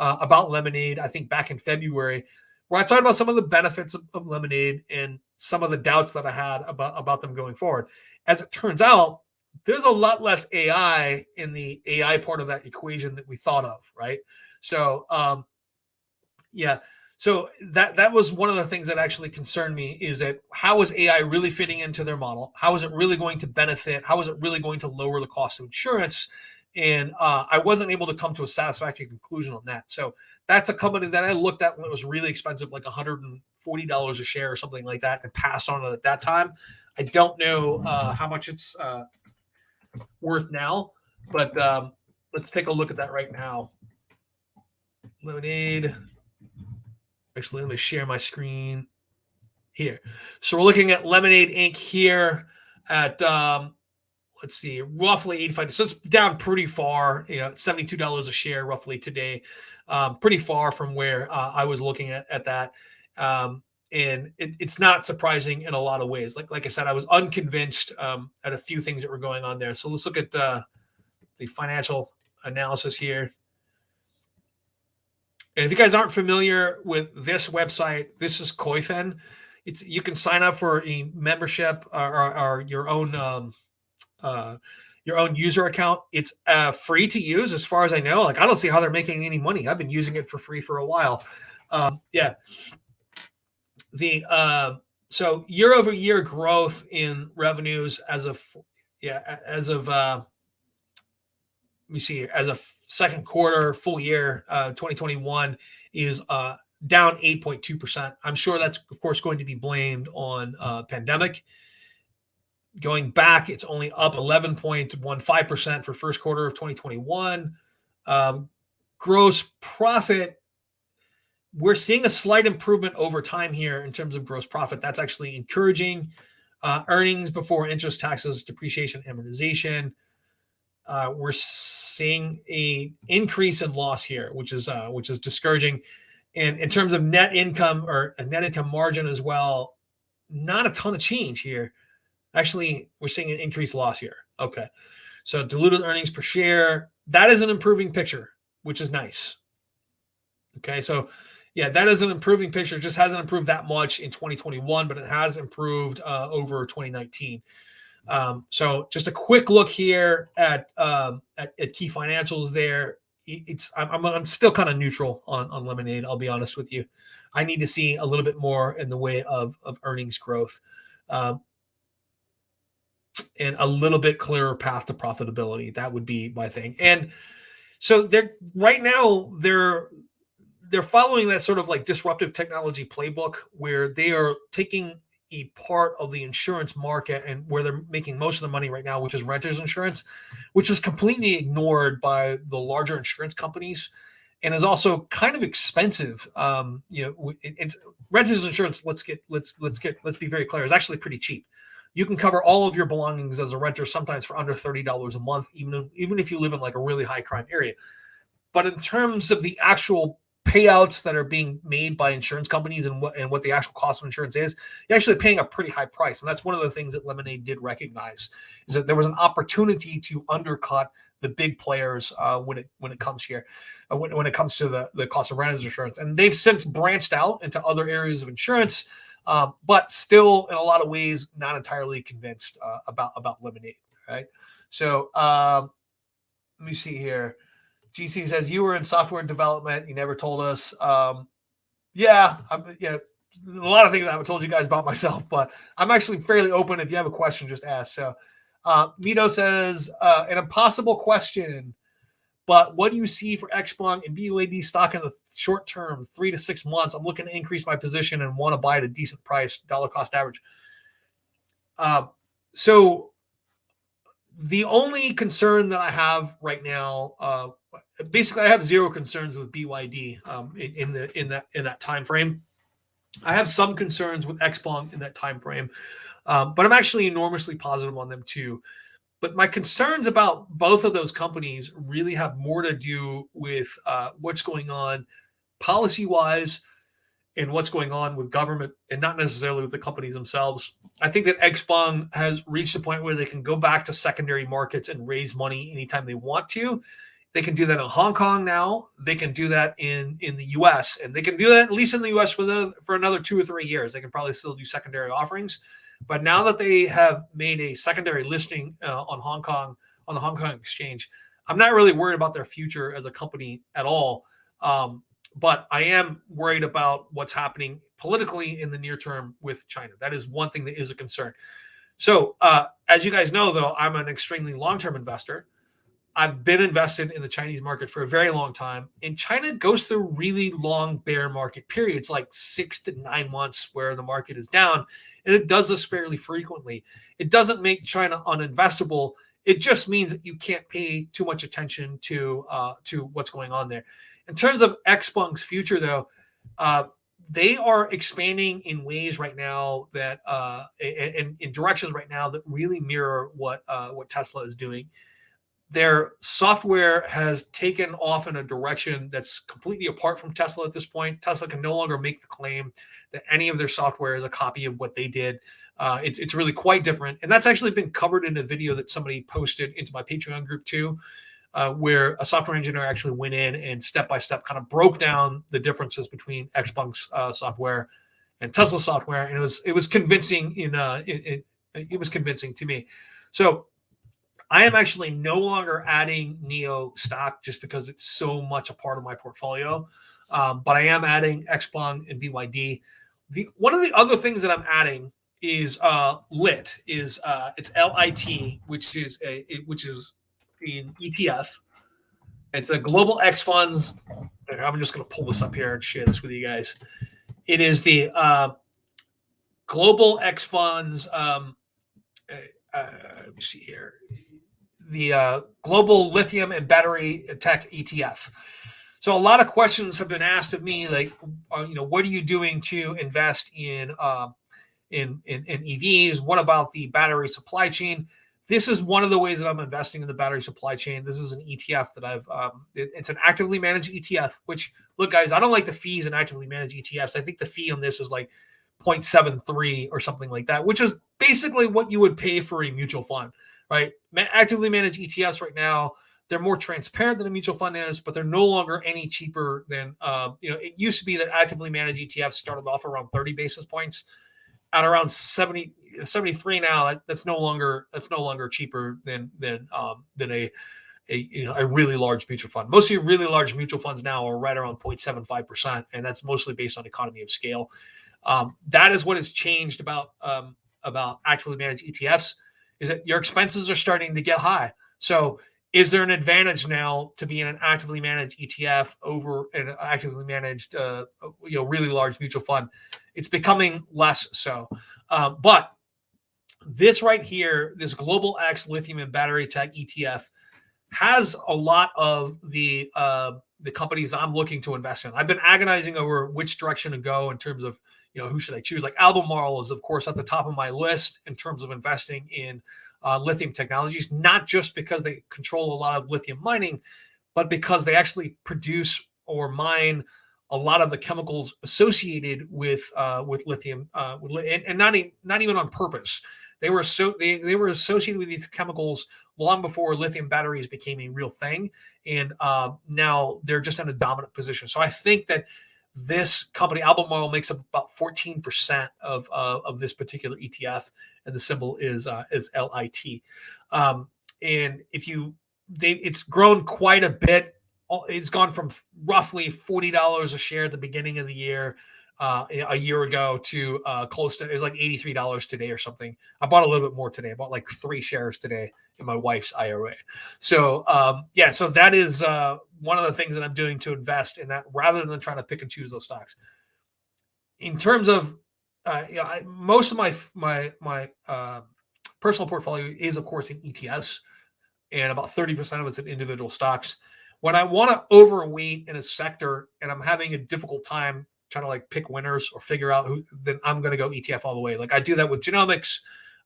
about Lemonade, I think back in February, where I talked about some of the benefits of Lemonade and some of the doubts that I had about them going forward. As it turns out, there's a lot less AI in the AI part of that equation that we thought of, right? So, so that was one of the things that actually concerned me, is that how is AI really fitting into their model? How is it really going to benefit? How is it really going to lower the cost of insurance? And I wasn't able to come to a satisfactory conclusion on that. So that's a company that I looked at when it was really expensive, like $140 a share or something like that, and passed on it at that time. I don't know how much it's worth now, but let's take a look at that right now. Lemonade. Actually, let me share my screen here. So we're looking at Lemonade Inc. here at let's see, roughly 85. So it's down pretty far, $72 a share roughly today. Pretty far from where I was looking at that. And it's not surprising in a lot of ways. Like I said, I was unconvinced at a few things that were going on there. So let's look at the financial analysis here. And if you guys aren't familiar with this website, this is Koifen. You can sign up for a membership or your own user account. It's free to use, as far as I know. Like, I don't see how they're making any money. I've been using it for free for a while. So year over year growth in revenues as of let me see, as of second quarter, full year 2021 is down 8.2%. I'm sure that's, of course, going to be blamed on pandemic. Going back, it's only up 11.15% for first quarter of 2021. Gross profit, we're seeing a slight improvement over time here in terms of gross profit. That's actually encouraging. Earnings before interest, taxes, depreciation, amortization. We're seeing an increase in loss here, which is discouraging. And in terms of net income or a net income margin as well, not a ton of change here. Actually, we're seeing an increased loss here. Okay. So diluted earnings per share, that is an improving picture, which is nice. Okay. So yeah, that is an improving picture. It just hasn't improved that much in 2021, but it has improved over 2019. So just a quick look here at key financials there. I'm still kind of neutral on Lemonade. I'll be honest with you. I need to see a little bit more in the way of earnings growth. And a little bit clearer path to profitability. That would be my thing. And so they're following that sort of like disruptive technology playbook, where they are taking a part of the insurance market and where they're making most of the money right now, which is renters insurance, which is completely ignored by the larger insurance companies, and is also kind of expensive. It's renters insurance. Let's be very clear. It's actually pretty cheap. You can cover all of your belongings as a renter, sometimes for under $30 a month, even if you live in like a really high crime area. But in terms of the actual payouts that are being made by insurance companies and what the actual cost of insurance is, you're actually paying a pretty high price. And that's one of the things that Lemonade did recognize, is that there was an opportunity to undercut the big players when it comes here, when it comes to the cost of renters insurance. And they've since branched out into other areas of insurance. But still, in a lot of ways, not entirely convinced about Lemonade. Right. So let me see here. GC says, you were in software development. You never told us. A lot of things I haven't told you guys about myself, but I'm actually fairly open. If you have a question, just ask. So Mito says, an impossible question, but what do you see for XBONG and BUAD stock in the short term, 3 to 6 months? I'm looking to increase my position and want to buy at a decent price, dollar cost average. So the only concern that I have right now, basically, I have zero concerns with BYD in that time frame. I have some concerns with XBONG in that time frame, but I'm actually enormously positive on them too. But my concerns about both of those companies really have more to do with what's going on policy-wise and what's going on with government, and not necessarily with the companies themselves. I think that XBONG has reached a point where they can go back to secondary markets and raise money anytime they want to. They can do that in Hong Kong now. They can do that in the U.S. And they can do that at least in the U.S. for another 2 or 3 years. They can probably still do secondary offerings. But now that they have made a secondary listing on the Hong Kong exchange, I'm not really worried about their future as a company at all. But I am worried about what's happening politically in the near term with China. That is one thing that is a concern. So as you guys know, though, I'm an extremely long-term investor. I've been invested in the Chinese market for a very long time, and China goes through really long bear market periods, like 6 to 9 months where the market is down, and it does this fairly frequently. It doesn't make China uninvestable. It just means that you can't pay too much attention to what's going on there. In terms of XPeng's future, though, they are expanding in ways right now that in directions right now that really mirror what Tesla is doing. Their software has taken off in a direction that's completely apart from Tesla at this point. Tesla can no longer make the claim that any of their software is a copy of what they did. It's really quite different. And that's actually been covered in a video that somebody posted into my Patreon group too, where a software engineer actually went in and step-by-step kind of broke down the differences between XPeng's software and Tesla software. And it was convincing it was convincing to me. So I am actually no longer adding NEO stock just because it's so much a part of my portfolio. But I am adding XPeng and BYD. One of the other things that I'm adding is LIT. It's LIT, which is an ETF. It's a global X funds. I'm just going to pull this up here and share this with you guys. It is the global X funds. Let me see here. The global lithium and battery tech ETF. So a lot of questions have been asked of me, like, what are you doing to invest in EVs? What about the battery supply chain? This is one of the ways that I'm investing in the battery supply chain. This is an ETF that it's an actively managed ETF, which, look, guys, I don't like the fees in actively managed ETFs. I think the fee on this is like 0.73 or something like that, which is basically what you would pay for a mutual fund, right? Actively managed ETFs right now, they're more transparent than a mutual fund is, but they're no longer any cheaper than, it used to be that actively managed ETFs started off around 30 basis points. At around 73 now, that's no longer cheaper than a really large mutual fund. Most of your really large mutual funds now are right around 0.75%, and that's mostly based on economy of scale. That is what has changed about actively managed ETFs, is that your expenses are starting to get high. So is there an advantage now to be in an actively managed ETF over an actively managed, really large mutual fund? It's becoming less so. But this right here, this Global X Lithium and Battery Tech ETF, has a lot of the companies that I'm looking to invest in. I've been agonizing over which direction to go in terms of, who should I choose? Like Albemarle is, of course, at the top of my list in terms of investing in lithium technologies, not just because they control a lot of lithium mining, but because they actually produce or mine a lot of the chemicals associated with lithium, and not even on purpose. They were associated with these chemicals long before lithium batteries became a real thing, and now they're just in a dominant position. So I think that this company, Albemarle, makes up about 14% of this particular ETF, and the symbol is LIT. And it's grown quite a bit. It's gone from roughly $40 a share at the beginning of the year, a year ago, to close to, it was like $83 today or something. I bought a little bit more today. I bought like 3 shares today in my wife's IRA. So so that is one of the things that I'm doing to invest in that, rather than trying to pick and choose those stocks. In terms of most of my personal portfolio is, of course, in ETFs, and about 30% of it's in individual stocks. When I want to overweight in a sector and I'm having a difficult time trying to pick winners or figure out who, then I'm going to go ETF all the way. Like I do that with Genomics.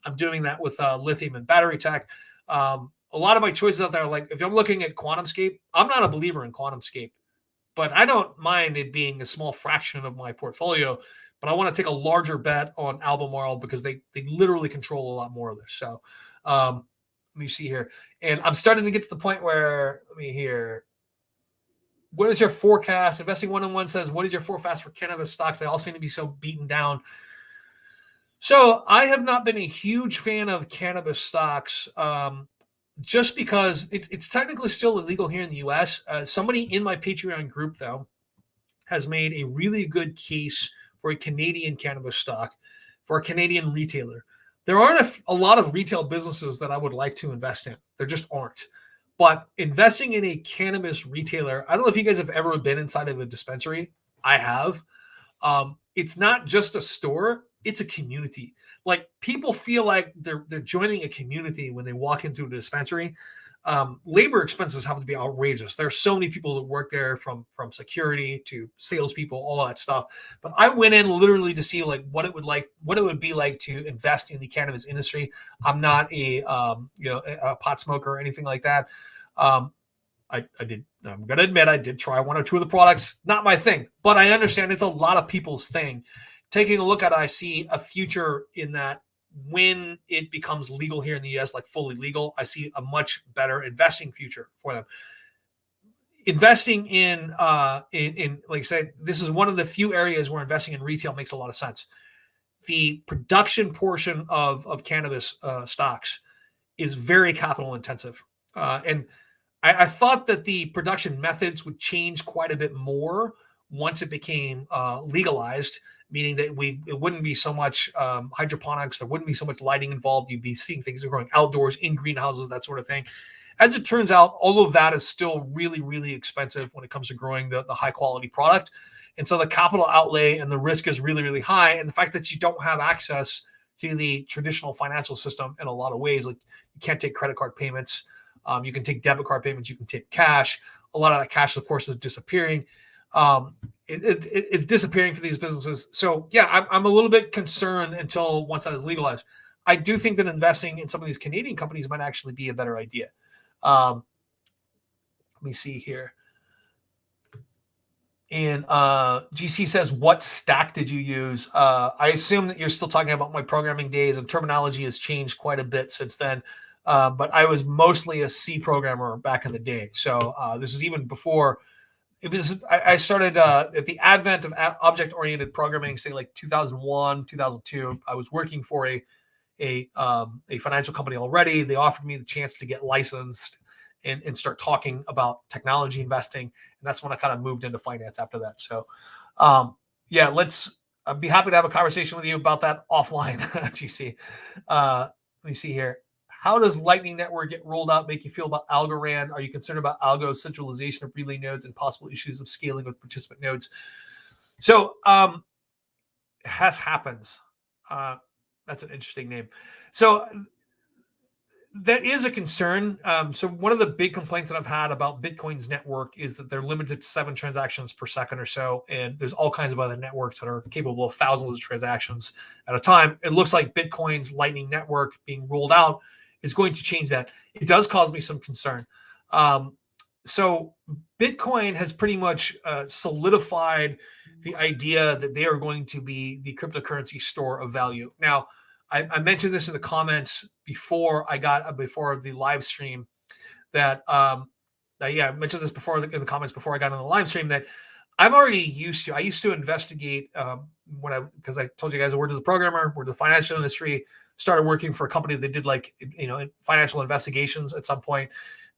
I'm doing that with lithium and battery tech. A lot of my choices out there, like if I'm looking at QuantumScape, I'm not a believer in QuantumScape, but I don't mind it being a small fraction of my portfolio. But I want to take a larger bet on Albemarle because they literally control a lot more of this. So let me see here. And I'm starting to get to the point where, let me hear. What is your forecast? Investing 101 says, what is your forecast for cannabis stocks? They all seem to be so beaten down. So I have not been a huge fan of cannabis stocks, just because it's technically still illegal here in the U.S. Somebody in my Patreon group, though, has made a really good case for a Canadian cannabis stock, for a Canadian retailer. There aren't a lot of retail businesses that I would like to invest in. There just aren't. But investing in a cannabis retailer, I don't know if you guys have ever been inside of a dispensary. I have. It's not just a store, it's a community. Like, people feel like they're joining a community when they walk into a dispensary. Labor expenses have to be outrageous. There are so many people that work there, from security to salespeople, all that stuff. But I went in literally to see like what it would be like to invest in the cannabis industry. I'm not a pot smoker or anything like that. I'm going to admit I did try one or two of the products. Not my thing, but I understand it's a lot of people's thing. Taking a look at it, I see a future in that when it becomes legal here in the US, like fully legal, I see a much better investing future for them. Investing in like I said, this is one of the few areas where investing in retail makes a lot of sense. The production portion of cannabis stocks is very capital intensive. And I thought that the production methods would change quite a bit more once it became legalized, meaning that it wouldn't be so much hydroponics, there wouldn't be so much lighting involved. You'd be seeing things growing outdoors in greenhouses, that sort of thing. As it turns out, all of that is still really, really expensive when it comes to growing the high quality product. And so the capital outlay and the risk is really, really high. And the fact that you don't have access to the traditional financial system in a lot of ways, like you can't take credit card payments. You can take debit card payments. You can take cash. A lot of that cash, of course, is disappearing. It's disappearing for these businesses. So, yeah, I'm a little bit concerned until once that is legalized. I do think that investing in some of these Canadian companies might actually be a better idea. Let me see here. And GC says, what stack did you use? I assume that you're still talking about my programming days, and terminology has changed quite a bit since then. But I was mostly a C programmer back in the day. So this is even before it was. I started at the advent of object-oriented programming, say like 2001, 2002. I was working for a financial company already. They offered me the chance to get licensed and start talking about technology investing, and that's when I kind of moved into finance after that. So, yeah, I'd be happy to have a conversation with you about that offline, GC. Let me see here. How does Lightning Network get rolled out make you feel about Algorand? Are you concerned about Algo's centralization of relay nodes and possible issues of scaling with participant nodes? So, has happens. That's an interesting name. So that is a concern. So one of the big complaints that I've had about Bitcoin's network is that they're limited to 7 transactions per second or so. And there's all kinds of other networks that are capable of thousands of transactions at a time. It looks like Bitcoin's Lightning Network being rolled out is going to change that. It does cause me some concern. So Bitcoin has pretty much solidified the idea that they are going to be the cryptocurrency store of value. Now, I mentioned this in the comments before the live stream that I mentioned this before in the comments before I got on the live stream that I used to investigate because I told you guys I worked as a programmer, worked in the financial industry, started working for a company that did financial investigations at some point.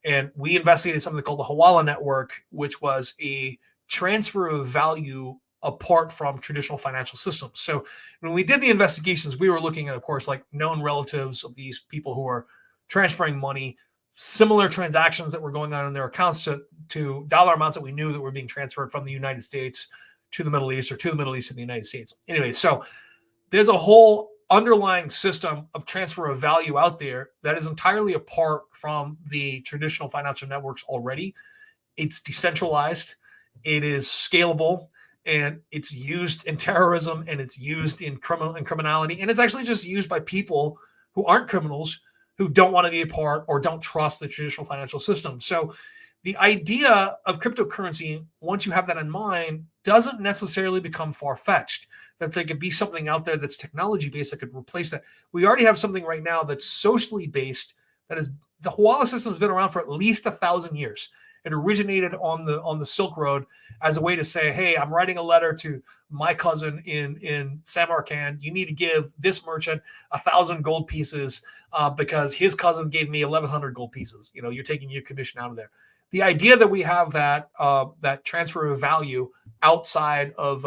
And we investigated something called the Hawala network, which was a transfer of value apart from traditional financial systems. So when we did the investigations, we were looking at, of course, like known relatives of these people who are transferring money, similar transactions that were going on in their accounts to dollar amounts that we knew that were being transferred from the United States to the Middle East or to the Middle East to the United States. Anyway, so there's a whole underlying system of transfer of value out there that is entirely apart from the traditional financial networks already. It's decentralized, it is scalable, and it's used in terrorism, and it's used in criminality, and it's actually just used by people who aren't criminals, who don't want to be a part or don't trust the traditional financial system. So the idea of cryptocurrency, once you have that in mind, doesn't necessarily become far-fetched, that there could be something out there that's technology-based that could replace that. We already have something right now that's socially based, that is, the Hawala system has been around for at least 1,000 years. It originated on the Silk Road as a way to say, hey, I'm writing a letter to my cousin in Samarkand. You need to give this merchant 1,000 gold pieces because his cousin gave me 1,100 gold pieces. You're taking your commission out of there. The idea that we have that transfer of value outside of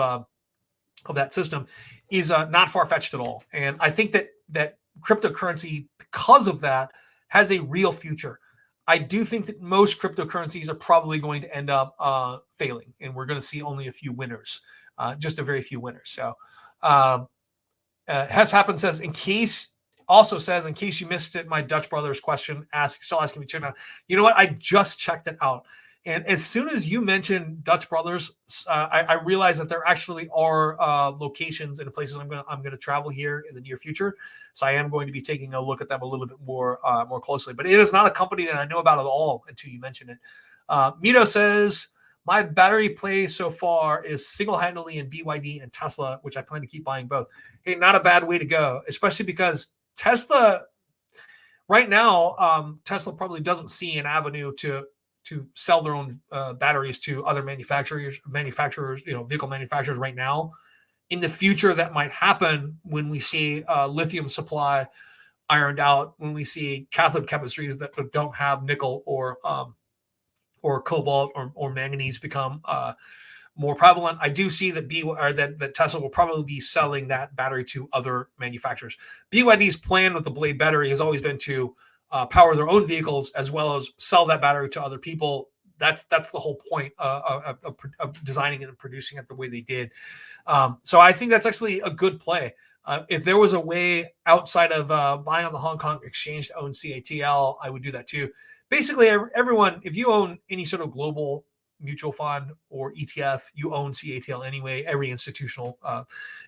that system is not far-fetched at all. And I think that cryptocurrency, because of that, has a real future. I do think that most cryptocurrencies are probably going to end up failing, and we're going to see only a few winners, just a very few winners. So, Has Happened says, in case you missed it, my Dutch Brothers question still asking me to check it out. You know what? I just checked it out. And as soon as you mentioned Dutch Brothers, I realized that there actually are locations and places I'm going to travel here in the near future. So I am going to be taking a look at them a little bit more closely. But it is not a company that I know about at all until you mention it. Mito says, my battery play so far is single-handedly in BYD and Tesla, which I plan to keep buying both. Hey, not a bad way to go, especially because Tesla right now, Tesla probably doesn't see an avenue to sell their own batteries to other manufacturers, vehicle manufacturers right now. In the future, that might happen when we see lithium supply ironed out, when we see cathode chemistries that don't have nickel or cobalt or manganese become more prevalent. I do see that that Tesla will probably be selling that battery to other manufacturers. BYD's plan with the Blade battery has always been to power their own vehicles as well as sell that battery to other people. That's the whole point of designing it and producing it the way they did. So I think that's actually a good play. If there was a way outside of buying on the Hong Kong exchange to own CATL, I would do that too. Basically, everyone, if you own any sort of global mutual fund or ETF, you own CATL anyway. Every institutional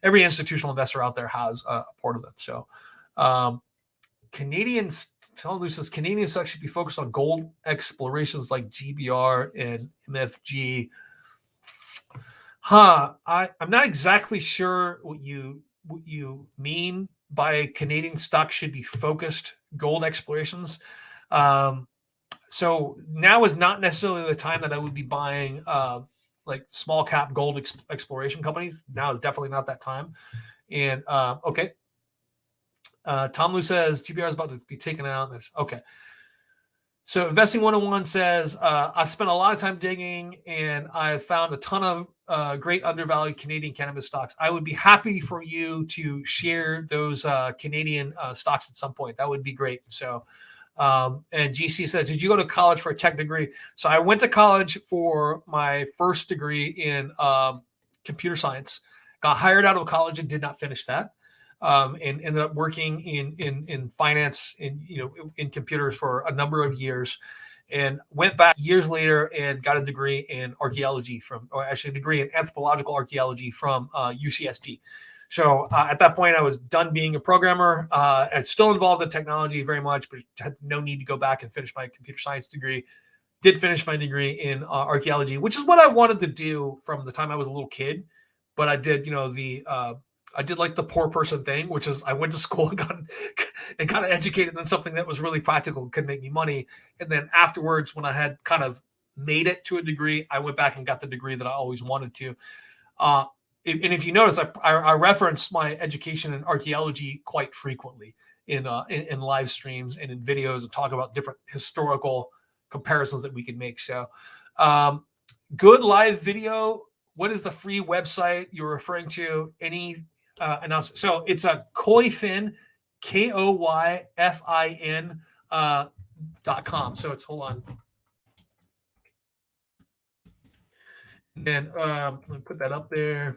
investor out there has a part of them. So, Canadian stocks should be focused on gold explorations like GBR and MFG. I'm not exactly sure what you mean by Canadian stocks should be focused gold explorations. So now is not necessarily the time that I would be buying like small cap gold exploration companies. Now is definitely not that time. And okay. Tom Lu says GBR is about to be taken out. Okay. So Investing 101 says, I've spent a lot of time digging and I've found a ton of great undervalued Canadian cannabis stocks. I would be happy for you to share those Canadian stocks at some point. That would be great. So, and GC says, did you go to college for a tech degree? So I went to college for my first degree in computer science, got hired out of college and did not finish that. And ended up working in finance in computers for a number of years, and went back years later and got a degree in archaeology a degree in anthropological archaeology from UCSD. So at that point, I was done being a programmer. I still involved in technology very much, but had no need to go back and finish my computer science degree. Did finish my degree in archaeology, which is what I wanted to do from the time I was a little kid. But I did, I did like the poor person thing, which is I went to school and got educated in something that was really practical and could make me money. And then afterwards, when I had kind of made it to a degree, I went back and got the degree that I always wanted to. And if you notice, I reference my education in archaeology quite frequently in live streams and in videos and talk about different historical comparisons that we can make. So good live video. What is the free website you're referring to? Any announcement? So it's a Koyfin, KOYFIN .com. So it's, hold on. And let me put that up there.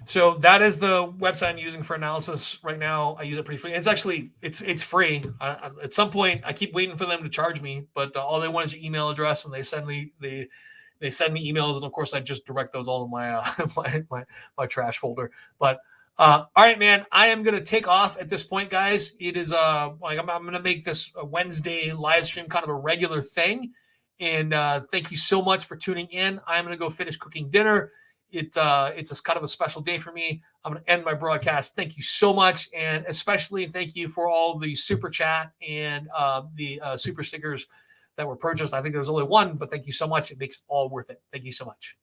So that is the website I'm using for analysis right now. I use it pretty free. It's actually, it's free. At some point, I keep waiting for them to charge me, but all they want is your email address, and they send me emails, and of course, I just direct those all to my my trash folder. But all right, man, I am gonna take off at this point, guys. It is I'm gonna make this a Wednesday live stream kind of a regular thing, and thank you so much for tuning in. I'm gonna go finish cooking dinner. It's a kind of a special day for me. I'm going to end my broadcast. Thank you so much. And especially thank you for all the super chat and the super stickers that were purchased. I think there was only one, but thank you so much. It makes it all worth it. Thank you so much.